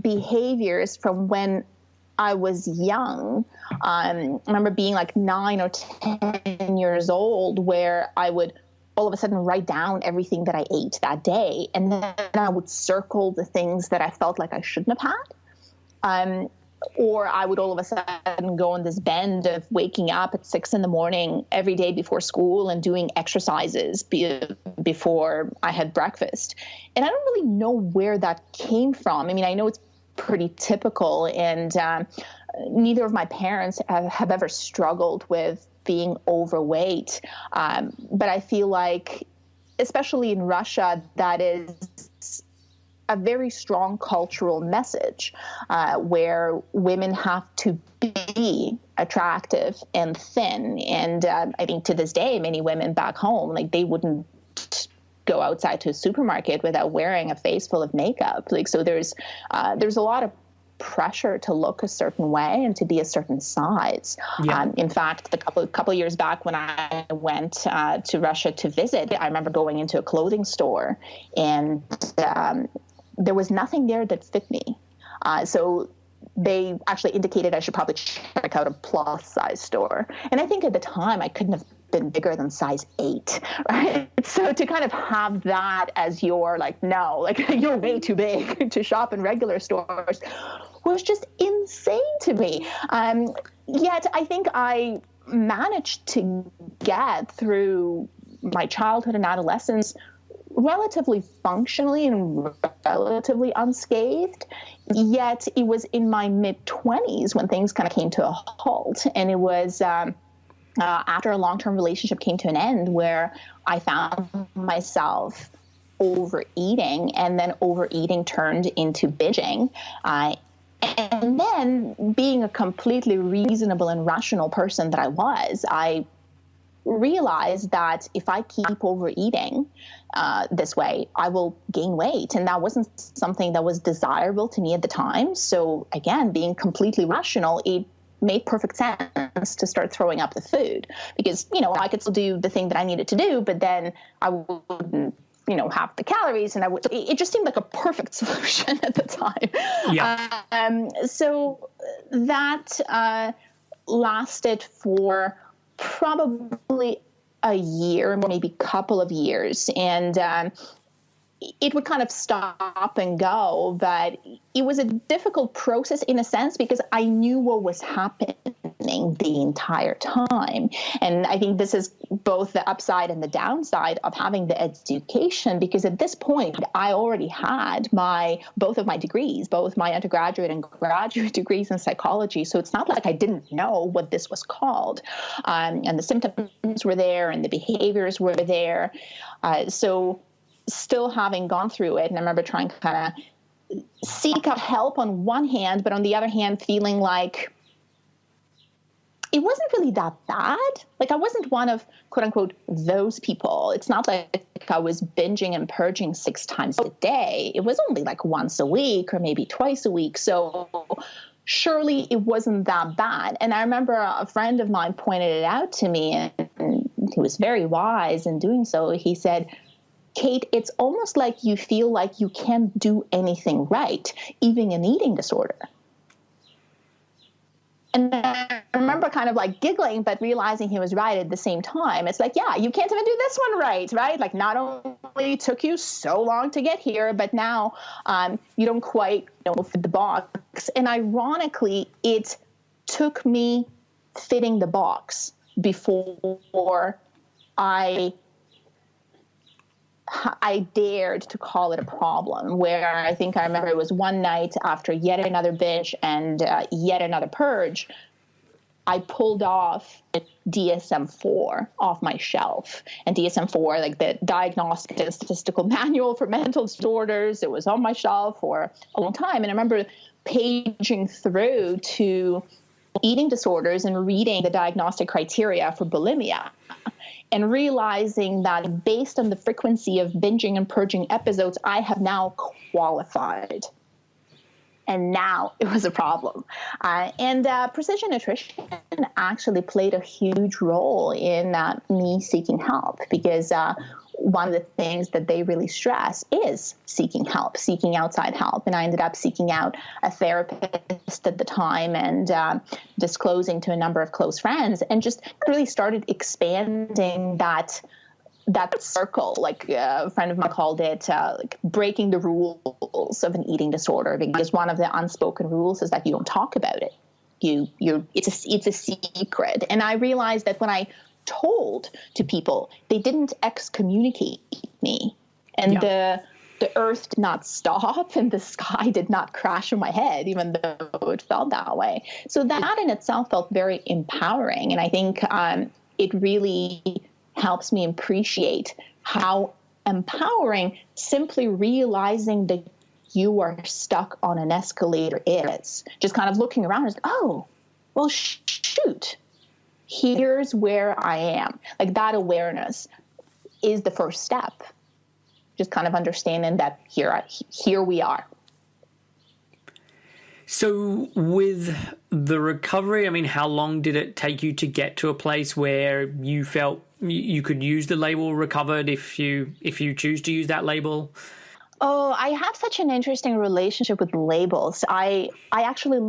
behaviors from when I was young. I remember being like 9 or 10 years old, where I would all of a sudden write down everything that I ate that day. And then I would circle the things that I felt like I shouldn't have had. Or I would all of a sudden go on this bend of waking up at 6 a.m. every day before school and doing exercises before I had breakfast. And I don't really know where that came from. I mean, I know it's pretty typical, and neither of my parents have ever struggled with being overweight. But I feel like, especially in Russia, that is a very strong cultural message where women have to be attractive and thin. And I think to this day, many women back home, like they wouldn't go outside to a supermarket without wearing a face full of makeup. Like, so there's a lot of pressure to look a certain way and to be a certain size. Yeah. In fact, a couple years back when I went to Russia to visit, I remember going into a clothing store and there was nothing there that fit me. So they actually indicated I should probably check out a plus size store. And I think at the time I couldn't have been bigger than size 8, right? So to kind of have that as your like, no, like you're way too big to shop in regular stores was just insane to me. Yet I think I managed to get through my childhood and adolescence relatively functionally and relatively unscathed. Yet it was in my mid-20s when things kind of came to a halt. And it was after a long-term relationship came to an end where I found myself overeating, and then overeating turned into binging. And then, being a completely reasonable and rational person that I was, I realized that if I keep overeating this way, I will gain weight. And that wasn't something that was desirable to me at the time. So again, being completely rational, it made perfect sense to start throwing up the food, because, you know, I could still do the thing that I needed to do, but then I wouldn't, you know, have the calories, and it just seemed like a perfect solution at the time. Yeah. So that lasted for probably a year, maybe a couple of years. And it would kind of stop and go, but it was a difficult process in a sense because I knew what was happening the entire time. And I think this is both the upside and the downside of having the education, because at this point I already had both of my degrees, both my undergraduate and graduate degrees in psychology. So it's not like I didn't know what this was called. And the symptoms were there and the behaviors were there. So still having gone through it, and I remember trying to kind of seek out help on one hand, but on the other hand, feeling like it wasn't really that bad. Like I wasn't one of, quote unquote, those people. It's not like I was binging and purging 6 times a day. It was only like once a week or maybe twice a week. So surely it wasn't that bad. And I remember a friend of mine pointed it out to me, and he was very wise in doing so. He said, Kate, it's almost like you feel like you can't do anything right, even an eating disorder. And I remember kind of like giggling, but realizing he was right at the same time. It's like, yeah, you can't even do this one right? Like not only took you so long to get here, but now you don't quite fit the box. And ironically, it took me fitting the box before I dared to call it a problem, where I think I remember it was one night after yet another binge and yet another purge, I pulled off DSM-4 off my shelf. And DSM-4, like the Diagnostic and Statistical Manual for Mental Disorders, it was on my shelf for a long time. And I remember paging through to eating disorders and reading the diagnostic criteria for bulimia, and realizing that based on the frequency of binging and purging episodes, I have now qualified. And now it was a problem. And precision nutrition actually played a huge role in me seeking help, because one of the things that they really stress is seeking help, seeking outside help. And I ended up seeking out a therapist at the time and disclosing to a number of close friends, and just really started expanding that circle. Like a friend of mine called it like breaking the rules of an eating disorder, because one of the unspoken rules is that you don't talk about it. It's a secret. And I realized that when I told to people, they didn't excommunicate me, and the earth did not stop and the sky did not crash on my head, even though it felt that way. So that in itself felt very empowering. And I think it really helps me appreciate how empowering simply realizing that you are stuck on an escalator is. Just kind of looking around and, oh, well, shoot, here's where I am. Like that awareness is the first step. Just kind of understanding that here we are. So with the recovery, I mean, how long did it take you to get to a place where you felt you could use the label recovered if you choose to use that label? Oh, I have such an interesting relationship with labels. I actually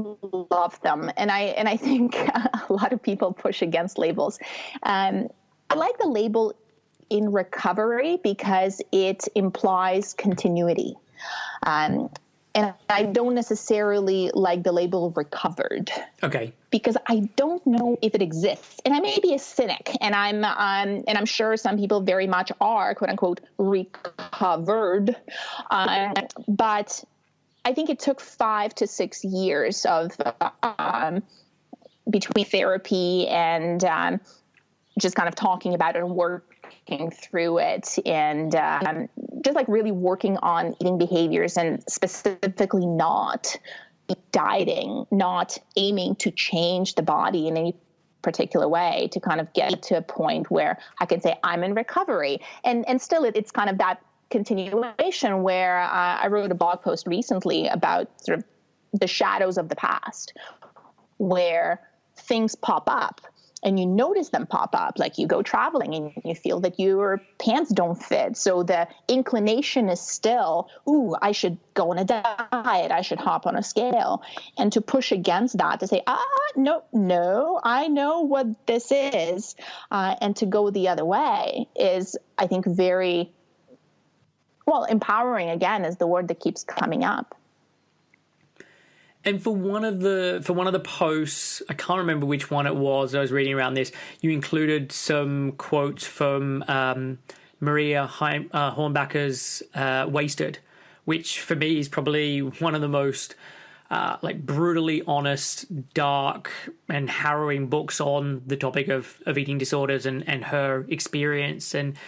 love them, and I think a lot of people push against labels. I like the label in recovery because it implies continuity. And I don't necessarily like the label recovered. Okay. Because I don't know if it exists. And I may be a cynic, and I'm sure some people very much are, quote unquote, recovered. But I think it took 5 to 6 years of between therapy and just kind of talking about it and working through it, and just like really working on eating behaviors, and specifically not dieting, not aiming to change the body in any particular way, to kind of get to a point where I can say I'm in recovery. And still it's kind of that continuation where I wrote a blog post recently about sort of the shadows of the past, where things pop up and you notice them pop up, like you go traveling and you feel that your pants don't fit. So the inclination is still, ooh, I should go on a diet, I should hop on a scale. And to push against that, to say, no, I know what this is. And to go the other way is, I think, very, well, empowering, again, is the word that keeps coming up. And for one of the posts, I can't remember which one it was, I was reading around this, you included some quotes from Maria Hornbacher's Wasted, which for me is probably one of the most like brutally honest, dark and harrowing books on the topic of eating disorders and her experience. And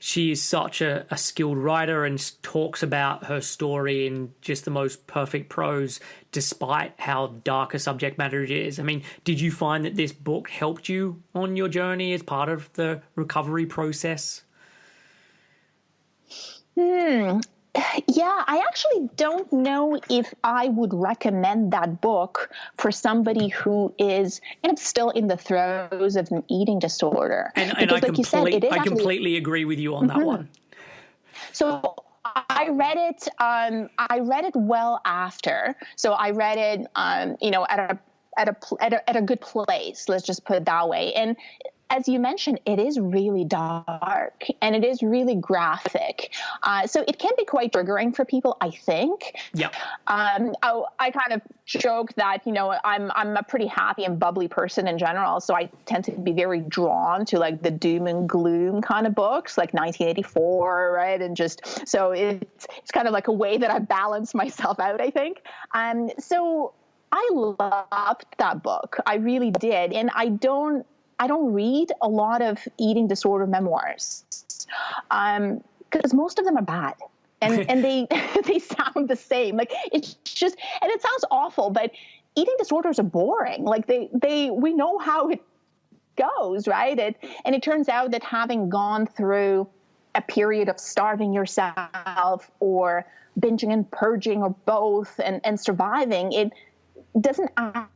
she is such a skilled writer and talks about her story in just the most perfect prose, despite how dark a subject matter it is. I mean, did you find that this book helped you on your journey as part of the recovery process? Yeah, I actually don't know if I would recommend that book for somebody who is kind of still in the throes of an eating disorder. And I completely agree with you on that one. So I read it well after. So I read it, at a good place. Let's just put it that way. And as you mentioned, it is really dark and it is really graphic. So it can be quite triggering for people, I think. Yeah. I kind of joke that, I'm a pretty happy and bubbly person in general. So I tend to be very drawn to like the doom and gloom kind of books, like 1984, right? And just, so it's kind of like a way that I balance myself out, I think. So I loved that book. I really did. And I don't read a lot of eating disorder memoirs because most of them are bad and they sound the same. Like it's just, and it sounds awful, but eating disorders are boring. Like we know how it goes, right? And it turns out that having gone through a period of starving yourself or binging and purging or both and surviving, it doesn't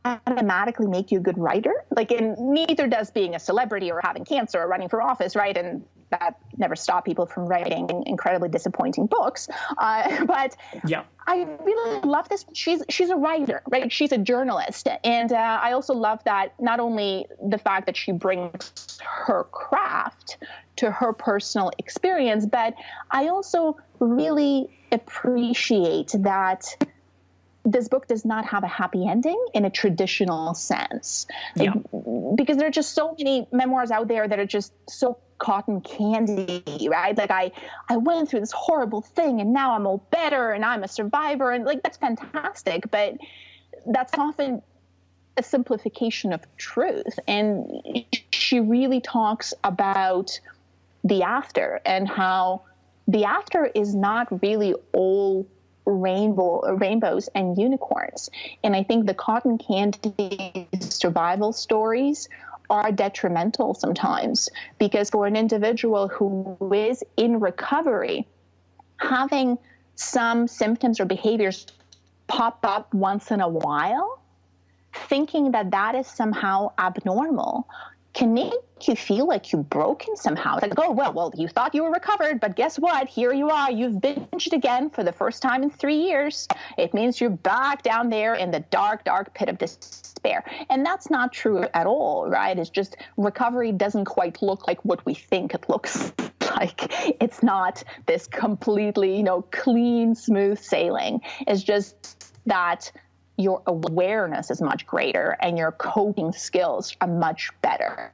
automatically make you a good writer. Like, and neither does being a celebrity or having cancer or running for office, right? And that never stopped people from writing incredibly disappointing books. But yeah, I really love this. She's a writer, right? She's a journalist. And I also love that not only the fact that she brings her craft to her personal experience, but I also really appreciate that this book does not have a happy ending in a traditional sense. Yeah. Because there are just so many memoirs out there that are just so cotton candy, right? Like I went through this horrible thing and now I'm all better and I'm a survivor, and like that's fantastic, but that's often a simplification of truth. And she really talks about the after and how the after is not really all rainbows and unicorns. And I think the cotton candy survival stories are detrimental sometimes, because for an individual who is in recovery, having some symptoms or behaviors pop up once in a while, thinking that that is somehow abnormal, can make you feel like you've broken somehow. It's like, oh, well, you thought you were recovered, but guess what? Here you are. You've binged again for the first time in 3 years. It means you're back down there in the dark, dark pit of despair. And that's not true at all, right? It's just recovery doesn't quite look like what we think it looks like. It's not this completely, clean, smooth sailing. It's just that your awareness is much greater and your coping skills are much better.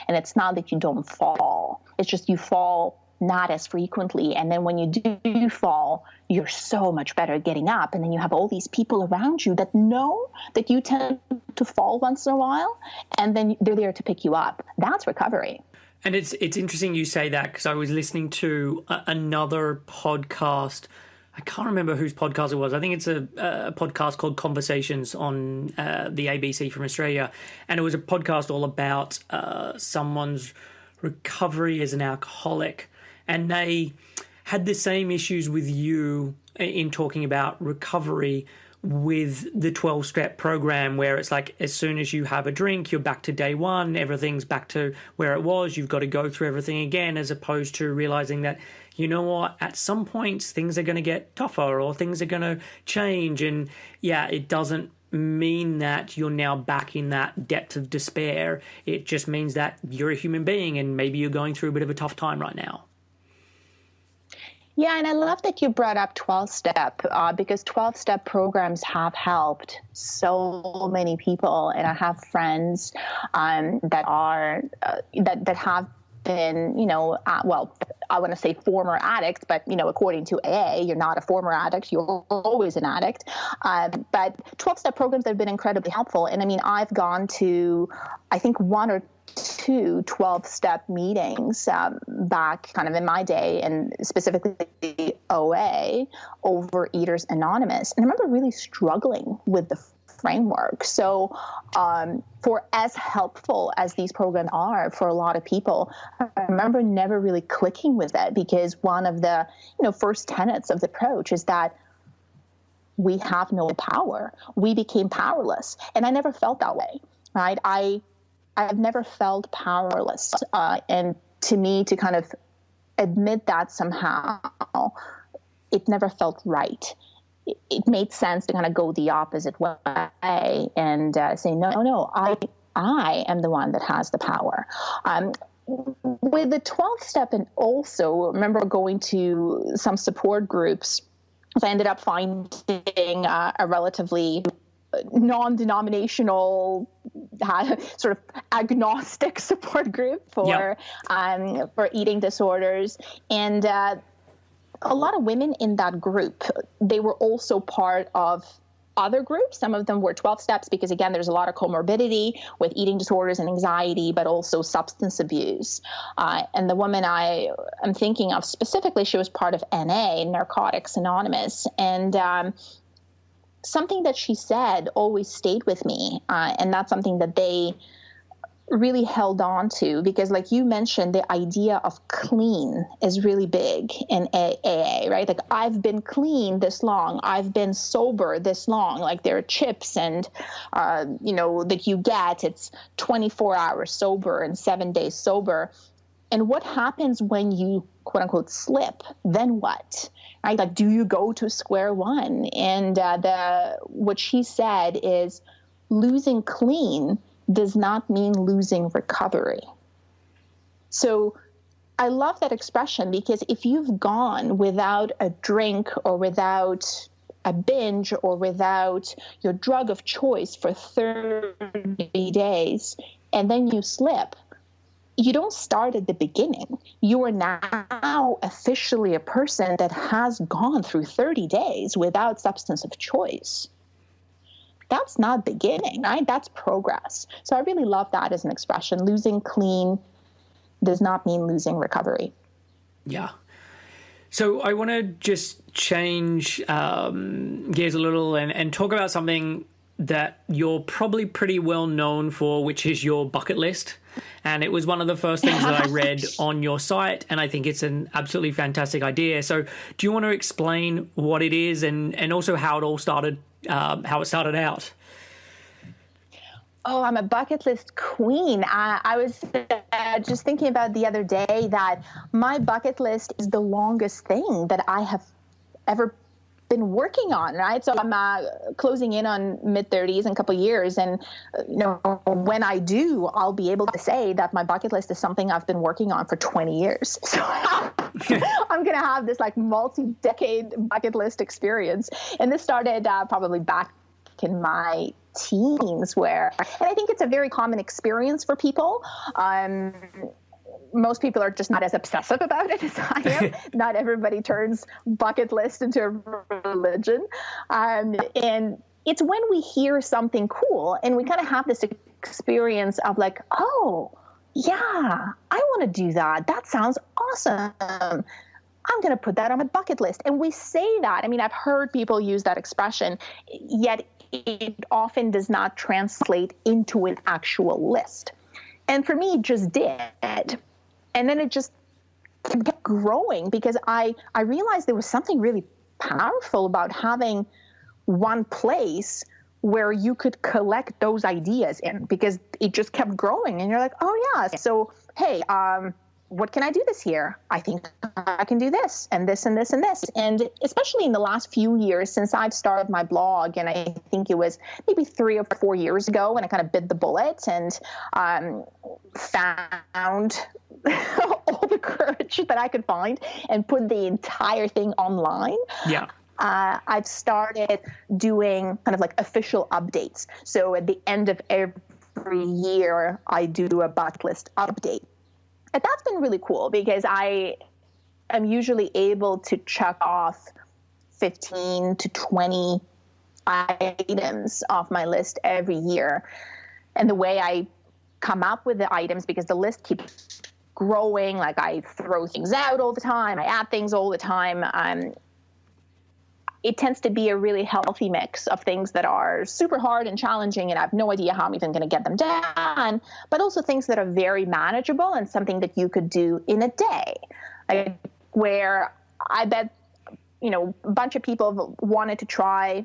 And it's not that you don't fall. It's just you fall not as frequently. And then when you do fall, you're so much better at getting up. And then you have all these people around you that know that you tend to fall once in a while, and then they're there to pick you up. That's recovery. And it's interesting you say that, because I was listening to another podcast. I can't remember whose podcast it was. I think it's a podcast called Conversations on the ABC from Australia. And it was a podcast all about someone's recovery as an alcoholic. And they had the same issues with you in talking about recovery with the 12-step program, where it's like as soon as you have a drink, you're back to day one, everything's back to where it was, you've got to go through everything again, as opposed to realizing that, you know what, at some points things are going to get tougher or things are going to change. And yeah, it doesn't mean that you're now back in that depth of despair. It just means that you're a human being and maybe you're going through a bit of a tough time right now. Yeah, and I love that you brought up 12-step because 12-step programs have helped so many people, and I have friends that are that have been, I want to say former addicts, but according to AA, you're not a former addict; you're always an addict. But 12-step programs have been incredibly helpful, and I mean, I've gone to, I think, one or two 12-step meetings back kind of in my day, and specifically OA, Overeaters Anonymous. And I remember really struggling with the framework. So for as helpful as these programs are for a lot of people, I remember never really clicking with it, because one of the first tenets of the approach is that we have no power. We became powerless. And I never felt that way, right? I've never felt powerless. And to me, to kind of admit that somehow, it never felt right. It made sense to kind of go the opposite way and say, no, I am the one that has the power. With the 12-step, and also remember going to some support groups, I ended up finding a relatively non-denominational sort of agnostic support group for eating disorders. And a lot of women in that group, they were also part of other groups. Some of them were 12 steps because, again, there's a lot of comorbidity with eating disorders and anxiety, but also substance abuse. And the woman I am thinking of specifically, she was part of NA, Narcotics Anonymous. And something that she said always stayed with me. And that's something that they really held on to, because like you mentioned, the idea of clean is really big in AA, right? Like, I've been clean this long, I've been sober this long. Like, there are chips and, that you get, it's 24 hours sober and 7 days sober. And what happens when you, quote unquote, slip? Then what? Right? Like, do you go to square one? And what she said is, losing clean does not mean losing recovery. So I love that expression, because if you've gone without a drink or without a binge or without your drug of choice for 30 days, and then you slip, you don't start at the beginning. You are now officially a person that has gone through 30 days without substance of choice. That's not beginning, right? That's progress. So I really love that as an expression. Losing clean does not mean losing recovery. Yeah. So I want to just change gears a little and talk about something that you're probably pretty well known for, which is your bucket list. And it was one of the first things that I read on your site, and I think it's an absolutely fantastic idea. So do you want to explain what it is and also how it all started, how it started out? Oh, I'm a bucket list queen. I was just thinking about the other day that my bucket list is the longest thing that I have ever been working on, right? So I'm closing in on mid-30s in a couple of years. And, when I do, I'll be able to say that my bucket list is something I've been working on for 20 years. So I'm going to have this like multi-decade bucket list experience. And this started probably back in my teens and I think it's a very common experience for people. Most people are just not as obsessive about it as I am. Not everybody turns bucket list into a religion. And it's when we hear something cool and we kind of have this experience of like, oh, yeah, I want to do that. That sounds awesome. I'm going to put that on my bucket list. And we say that. I mean, I've heard people use that expression, yet it often does not translate into an actual list. And for me, it just did. And then it just kept growing because I realized there was something really powerful about having one place where you could collect those ideas in, because it just kept growing. And you're like, oh, yeah. So, hey, what can I do this year? I think I can do this and this and this and this. And especially in the last few years since I've started my blog, and I think it was maybe 3 or 4 years ago when I kind of bit the bullet and found all the courage that I could find and put the entire thing online. Yeah. I've started doing kind of like official updates. So at the end of every year, I do a bucket list update. And that's been really cool because I am usually able to check off 15 to 20 items off my list every year. And the way I come up with the items, because the list keeps growing, like I throw things out all the time, I add things all the time, it tends to be a really healthy mix of things that are super hard and challenging and I have no idea how I'm even going to get them done, but also things that are very manageable and something that you could do in a day. Like where I bet, a bunch of people have wanted to try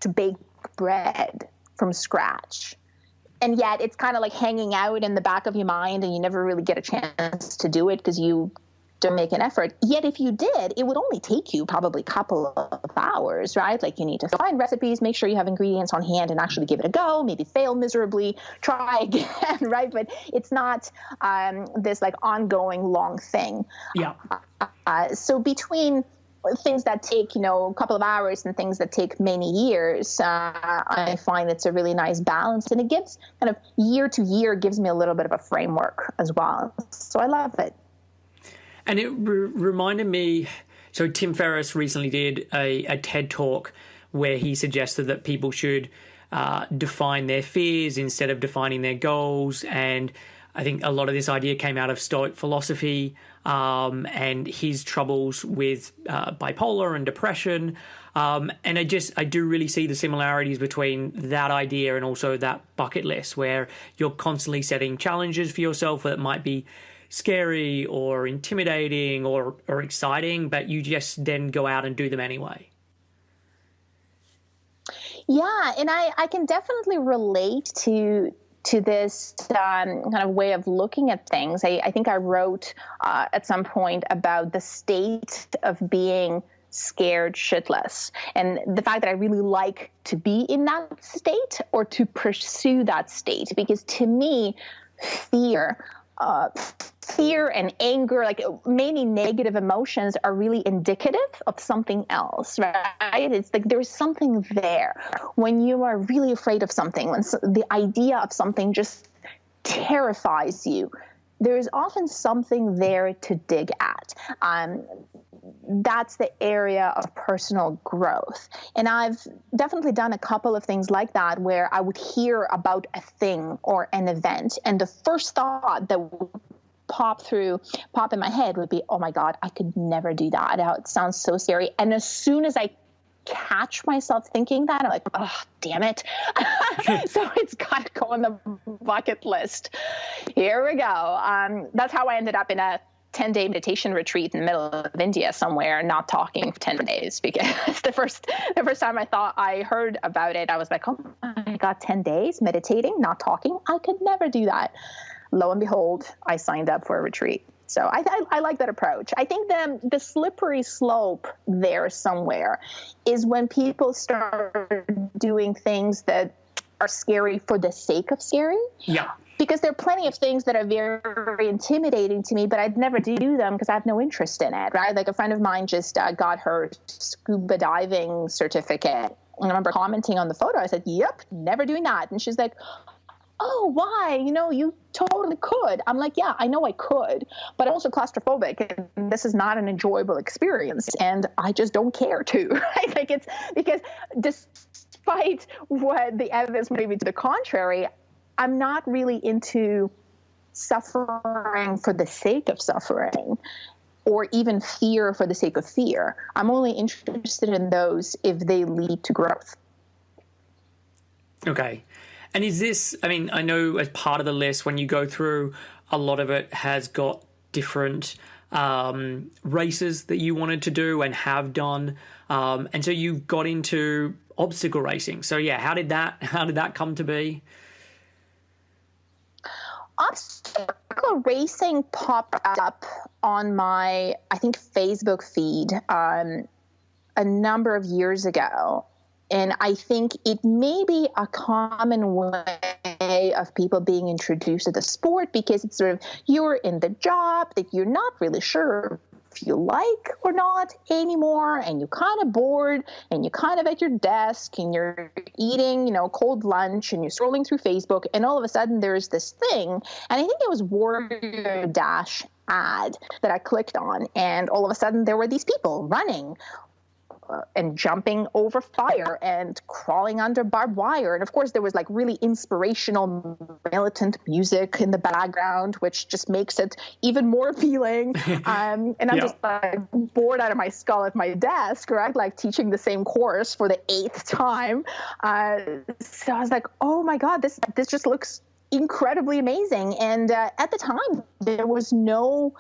to bake bread from scratch. And yet it's kind of like hanging out in the back of your mind and you never really get a chance to do it because you don't make an effort. Yet if you did, it would only take you probably a couple of hours, right? Like you need to find recipes, make sure you have ingredients on hand and actually give it a go, maybe fail miserably, try again, right? But it's not this like ongoing long thing. Yeah. So between things that take, a couple of hours and things that take many years, I find it's a really nice balance. And it gives kind of year to year gives me a little bit of a framework as well. So I love it. And it reminded me, so Tim Ferriss recently did a TED Talk where he suggested that people should define their fears instead of defining their goals. And I think a lot of this idea came out of Stoic philosophy and his troubles with bipolar and depression. And I do really see the similarities between that idea and also that bucket list where you're constantly setting challenges for yourself that might be scary or intimidating or exciting, but you just then go out and do them anyway. Yeah, and I can definitely relate to this kind of way of looking at things. I think I wrote at some point about the state of being scared shitless and the fact that I really like to be in that state or to pursue that state, because to me, fear and anger, like many negative emotions, are really indicative of something else, right? It's like there's something there. When you are really afraid of something, when the idea of something just terrifies you, there's often something there to dig at. That's the area of personal growth. And I've definitely done a couple of things like that where I would hear about a thing or an event, and the first thought that would pop in my head would be, oh my God, I could never do that. It sounds so scary. And as soon as I catch myself thinking that, I'm like, oh, damn it. So it's got to go on the bucket list. Here we go. That's how I ended up in a 10-day meditation retreat in the middle of India somewhere, not talking for 10 days, because the first time I heard about it, I was like, oh my God, 10 days meditating, not talking. I could never do that. Lo and behold, I signed up for a retreat. So I like that approach. I think the slippery slope there somewhere is when people start doing things that are scary for the sake of scary. Yeah. Because there are plenty of things that are very, very intimidating to me, but I'd never do them because I have no interest in it, right? Like a friend of mine just got her scuba diving certificate. And I remember commenting on the photo. I said, yep, never doing that. And she's like, oh, why? You totally could. I'm like, yeah, I know I could, but I'm also claustrophobic, and this is not an enjoyable experience, and I just don't care to, right? Like, it's because despite what the evidence may be to the contrary, I'm not really into suffering for the sake of suffering, or even fear for the sake of fear. I'm only interested in those if they lead to growth. Okay. And is this, I know as part of the list, when you go through, a lot of it has got different races that you wanted to do and have done. And so you got into obstacle racing. So yeah, how did that come to be? Obstacle racing popped up on my, I think, Facebook feed a number of years ago. And I think it may be a common way of people being introduced to the sport, because it's sort of, you're in the job that you're not really sure if you like or not anymore, and you're kind of bored, and you're kind of at your desk, and you're eating, cold lunch, and you're scrolling through Facebook, and all of a sudden there's this thing, and I think it was Warrior Dash ad that I clicked on, and all of a sudden there were these people running and jumping over fire and crawling under barbed wire. And of course, there was like really inspirational militant music in the background, which just makes it even more appealing. And I'm just like bored out of my skull at my desk, right? Like teaching the same course for the 8th time. So I was like, oh my God, this just looks incredibly amazing. And at the time, there was no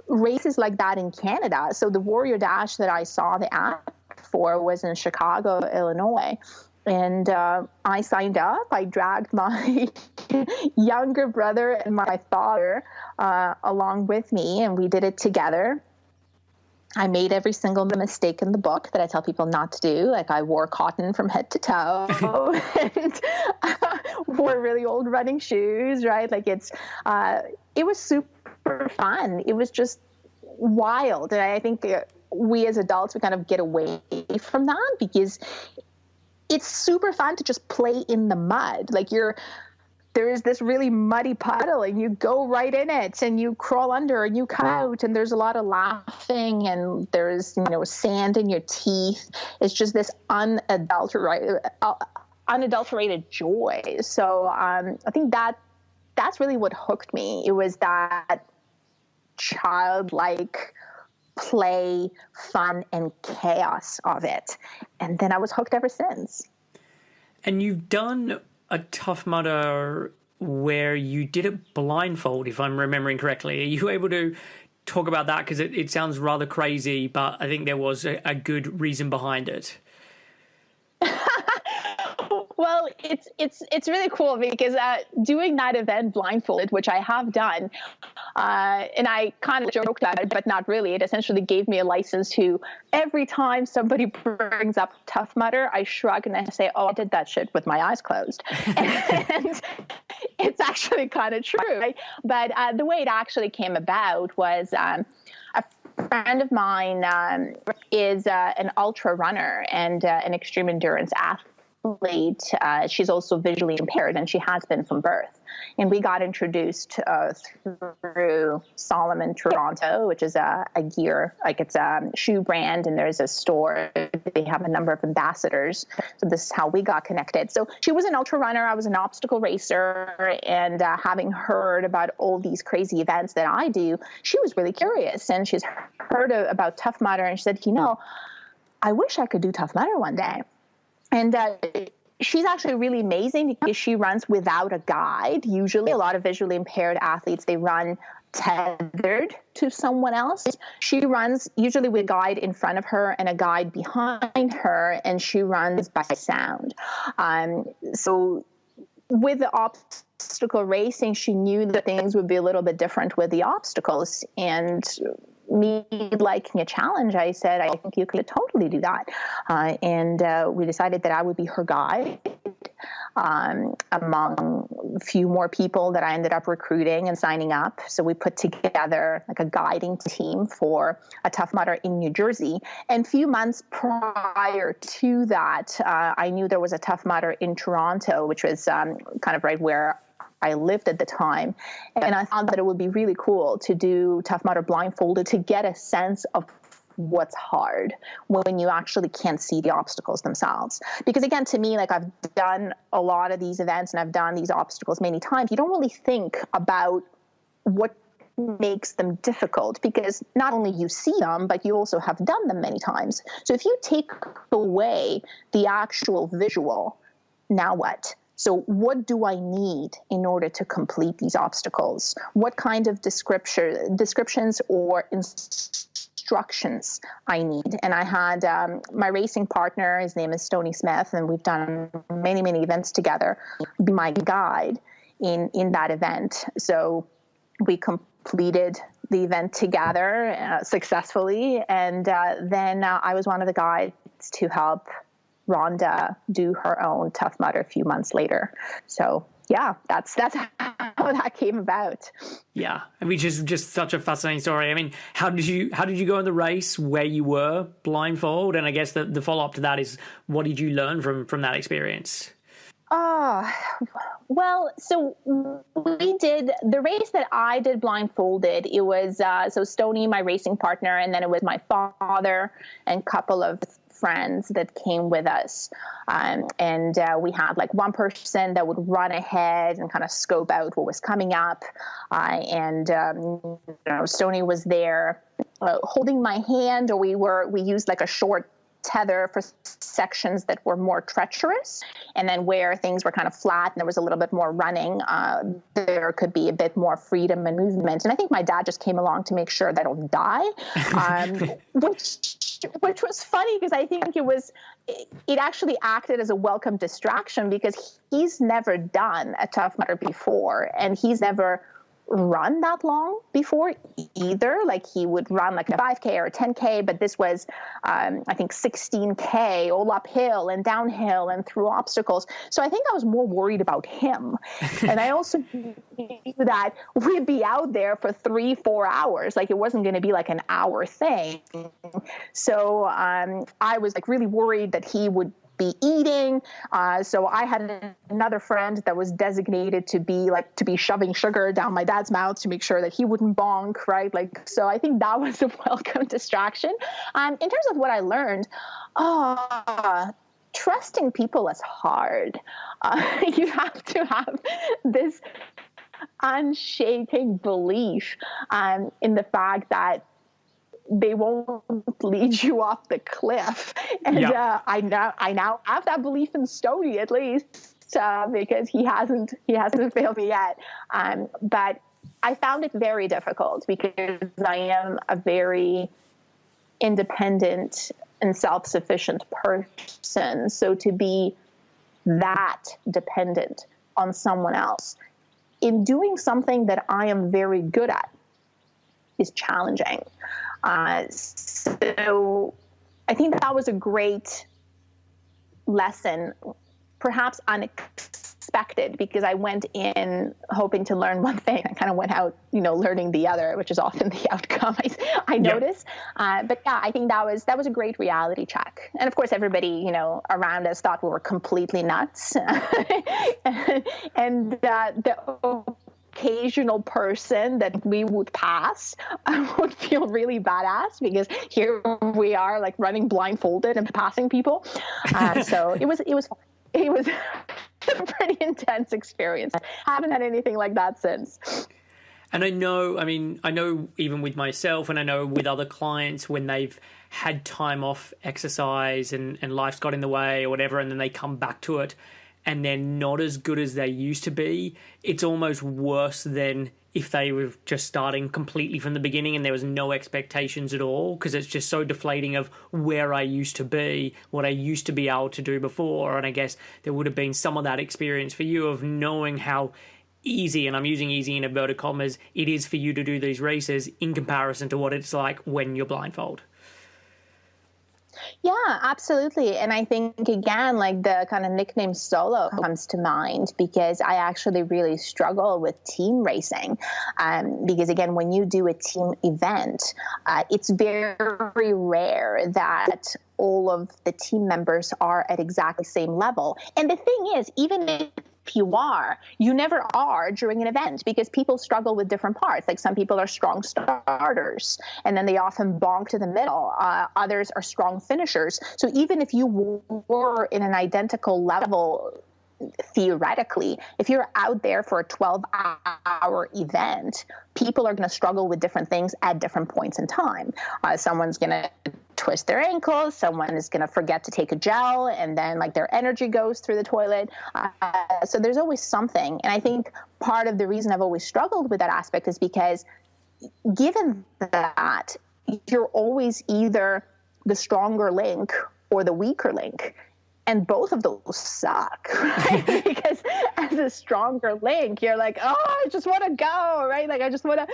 races like that in Canada. So the Warrior Dash that I saw the ad for was in Chicago, Illinois. And I signed up. I dragged my younger brother and my father along with me, and we did it together. I made every single mistake in the book that I tell people not to do. Like, I wore cotton from head to toe and wore really old running shoes, right? Like, it was super fun. It was just wild. And I think we as adults, we kind of get away from that because it's super fun to just play in the mud. Like, there is this really muddy puddle, and you go right in it, and you crawl under, and you come out, and there's a lot of laughing, and there's sand in your teeth. It's just this unadulterated joy. So I think that's really what hooked me. It was that childlike play, fun, and chaos of it. And then I was hooked ever since. And you've done a Tough Mudder where you did it blindfold, if I'm remembering correctly. Are you able to talk about that? Because it sounds rather crazy, but I think there was a good reason behind it. Well, it's really cool because doing that event blindfolded, which I have done, and I kind of joked about it, but not really. It essentially gave me a license to, every time somebody brings up Tough Mudder, I shrug and I say, oh, I did that shit with my eyes closed. And it's actually kind of true. Right? But the way it actually came about was a friend of mine is an ultra runner and an extreme endurance athlete. athlete. She's also visually impaired, and she has been from birth. And we got introduced through Solomon Toronto, which is a gear, like it's a shoe brand, and there's a store. They have a number of ambassadors. So this is how we got connected. So she was an ultra runner. I was an obstacle racer. And having heard about all these crazy events that I do, she was really curious. And she's heard about Tough Mudder, and she said, I wish I could do Tough Mudder one day. And she's actually really amazing because she runs without a guide. Usually a lot of visually impaired athletes, they run tethered to someone else. She runs usually with a guide in front of her and a guide behind her, and she runs by sound. So with the obstacle racing, she knew that things would be a little bit different with the obstacles. And me liking a challenge, I said, I think you could totally do that. And we decided that I would be her guide among a few more people that I ended up recruiting and signing up. So we put together like a guiding team for a Tough Mudder in New Jersey. And a few months prior to that, I knew there was a Tough Mudder in Toronto, which was kind of right where I lived at the time. And I thought that it would be really cool to do Tough Mudder blindfolded to get a sense of what's hard when you actually can't see the obstacles themselves. Because again, to me, like I've done a lot of these events and I've done these obstacles many times, you don't really think about what makes them difficult because not only you see them, but you also have done them many times. So if you take away the actual visual, now what? So what do I need in order to complete these obstacles? What kind of descriptions or instructions I need? And I had my racing partner, his name is Stoney Smith, and we've done many, many events together, be my guide in that event. So we completed the event together successfully. And then I was one of the guides to help Rhonda do her own Tough Mudder a few months later. So yeah, that's how that came about. Yeah, which is just such a fascinating story. I mean, how did you go in the race where you were blindfold? And I guess the follow up to that is, what did you learn from that experience? Well, so we did the race that I did blindfolded. It was so Stoney, my racing partner, and then it was my father and a couple of friends that came with us. And we had like one person that would run ahead and kind of scope out what was coming up. Stoney was there holding my hand, or we used like a short tether for sections that were more treacherous, and then where things were kind of flat and there was a little bit more running, there could be a bit more freedom and movement. And I think my dad just came along to make sure that I don't die, which was funny because I think it actually acted as a welcome distraction because he's never done a Tough Mudder before, and he's never run that long before either. Like he would run like a 5K or a 10K, but this was I think 16K all uphill and downhill and through obstacles. So I think I was more worried about him. And I also knew that we'd be out there for 3-4 hours. Like it wasn't going to be like an hour thing. So I was like really worried that he would be eating. So I had another friend that was designated to be shoving sugar down my dad's mouth to make sure that he wouldn't bonk, right? Like, so I think that was a welcome distraction. In terms of what I learned, trusting people is hard. You have to have this unshaking belief in the fact that they won't lead you off the cliff. And I now have that belief in Stoney, at least, because he hasn't failed me yet. But I found it very difficult because I am a very independent and self-sufficient person. So to be that dependent on someone else in doing something that I am very good at is challenging. So I think that was a great lesson perhaps unexpected, because I went in hoping to learn one thing. I kind of went out, learning the other, which is often the outcome I notice. But yeah, I think that was a great reality check. And of course, everybody, around us thought we were completely nuts. and the occasional person that we would pass would feel really badass, because here we are, like, running blindfolded and passing people. So it was a pretty intense experience. I haven't had anything like that since. And I know even with myself, and I know with other clients, when they've had time off exercise and life's got in the way or whatever, and then they come back to it and they're not as good as they used to be, it's almost worse than if they were just starting completely from the beginning and there was no expectations at all, because it's just so deflating of where I used to be, what I used to be able to do before. And I guess there would have been some of that experience for you of knowing how easy, and I'm using easy in inverted commas, it is for you to do these races in comparison to what it's like when you're blindfold. Yeah, absolutely. And I think, again, like, the kind of nickname solo comes to mind, because I actually really struggle with team racing. Because, again, when you do a team event, it's very rare that all of the team members are at exactly the same level. And the thing is, even if you never are during an event, because people struggle with different parts. Like, some people are strong starters and then they often bonk to the middle. Others are strong finishers. So even if you were in an identical level, theoretically, if you're out there for a 12-hour event, people are going to struggle with different things at different points in time. Someone's going to twist their ankles, someone is going to forget to take a gel, and then, like, their energy goes through the toilet. So there's always something. And I think part of the reason I've always struggled with that aspect is because, given that, you're always either the stronger link or the weaker link. And both of those suck, right? Because as a stronger link, you're like, oh, I just want to go, right? Like, I just want to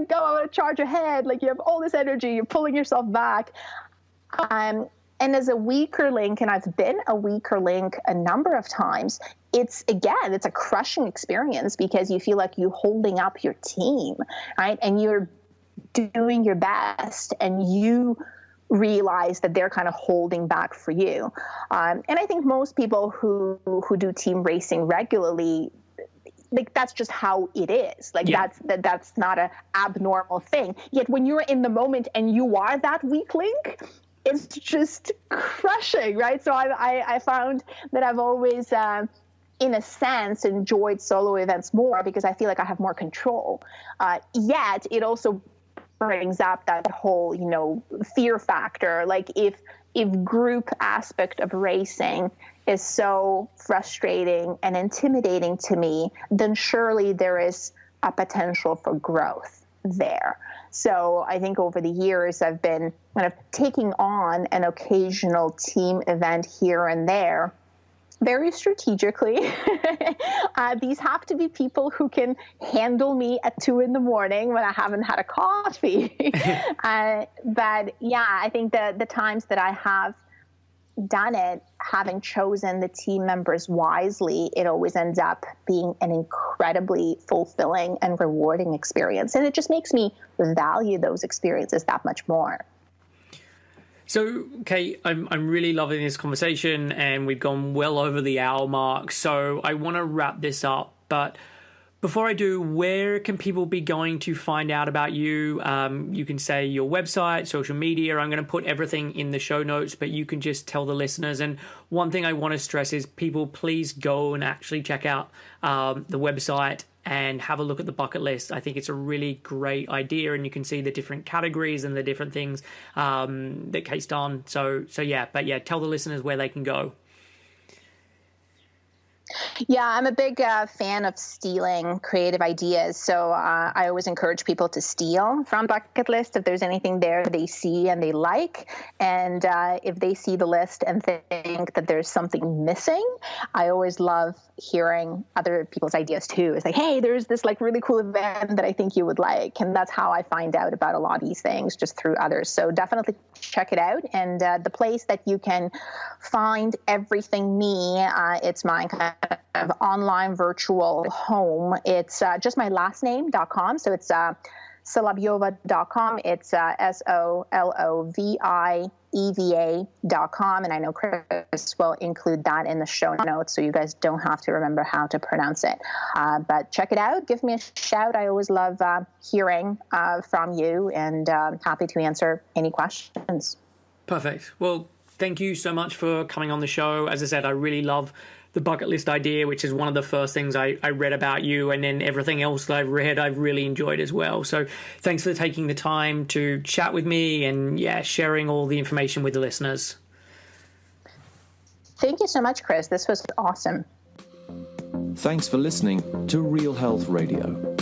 go. I want to charge ahead. Like, you have all this energy, you're pulling yourself back. And as a weaker link, and I've been a weaker link a number of times, it's a crushing experience, because you feel like you're holding up your team, right? And you're doing your best, and you realize that they're kind of holding back for you. And I think most people who do team racing regularly, like, that's just how it is. Like, that's not an abnormal thing. Yet when you're in the moment and you are that weak link, it's just crushing, right? So I found that I've always, in a sense, enjoyed solo events more, because I feel like I have more control. Yet it also brings up that whole, fear factor. Like, if group aspect of racing is so frustrating and intimidating to me, then surely there is a potential for growth there. So I think over the years, I've been kind of taking on an occasional team event here and there, very strategically. These have to be people who can handle me at 2 a.m. when I haven't had a coffee. But yeah, I think the times that I have done it, having chosen the team members wisely, it always ends up being an incredibly fulfilling and rewarding experience. And it just makes me value those experiences that much more. So, Kate, I'm really loving this conversation, and we've gone well over the hour mark. So I want to wrap this up. But before I do, where can people be going to find out about you? You can say your website, social media. I'm going to put everything in the show notes, but you can just tell the listeners. And one thing I want to stress is, people, please go and actually check out the website and have a look at the bucket list. I think it's a really great idea, and you can see the different categories and the different things that Kate's done. So yeah, tell the listeners where they can go. Yeah, I'm a big fan of stealing creative ideas. So I always encourage people to steal from bucket list if there's anything there they see and they like. And if they see the list and think that there's something missing, I always love hearing other people's ideas too. It's like, hey, there's this like really cool event that I think you would like. And that's how I find out about a lot of these things, just through others. So definitely check it out. And the place that you can find everything me, it's my kind of online virtual home. It's just my last name.com. So it's Solovieva.com. It's SOLOVIEVA.com. And I know Chris will include that in the show notes so you guys don't have to remember how to pronounce it. But check it out. Give me a shout. I always love hearing from you, and happy to answer any questions. Perfect. Well, thank you so much for coming on the show. As I said, I really love the bucket list idea, which is one of the first things I read about you, and then everything else that I've read, I've really enjoyed as well. So thanks for taking the time to chat with me and sharing all the information with the listeners. Thank you so much, Chris. This was awesome. Thanks for listening to Real Health Radio.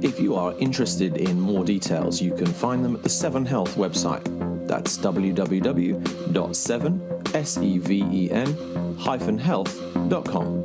If you are interested in more details, you can find them at the 7 Health website. That's www.7health.com.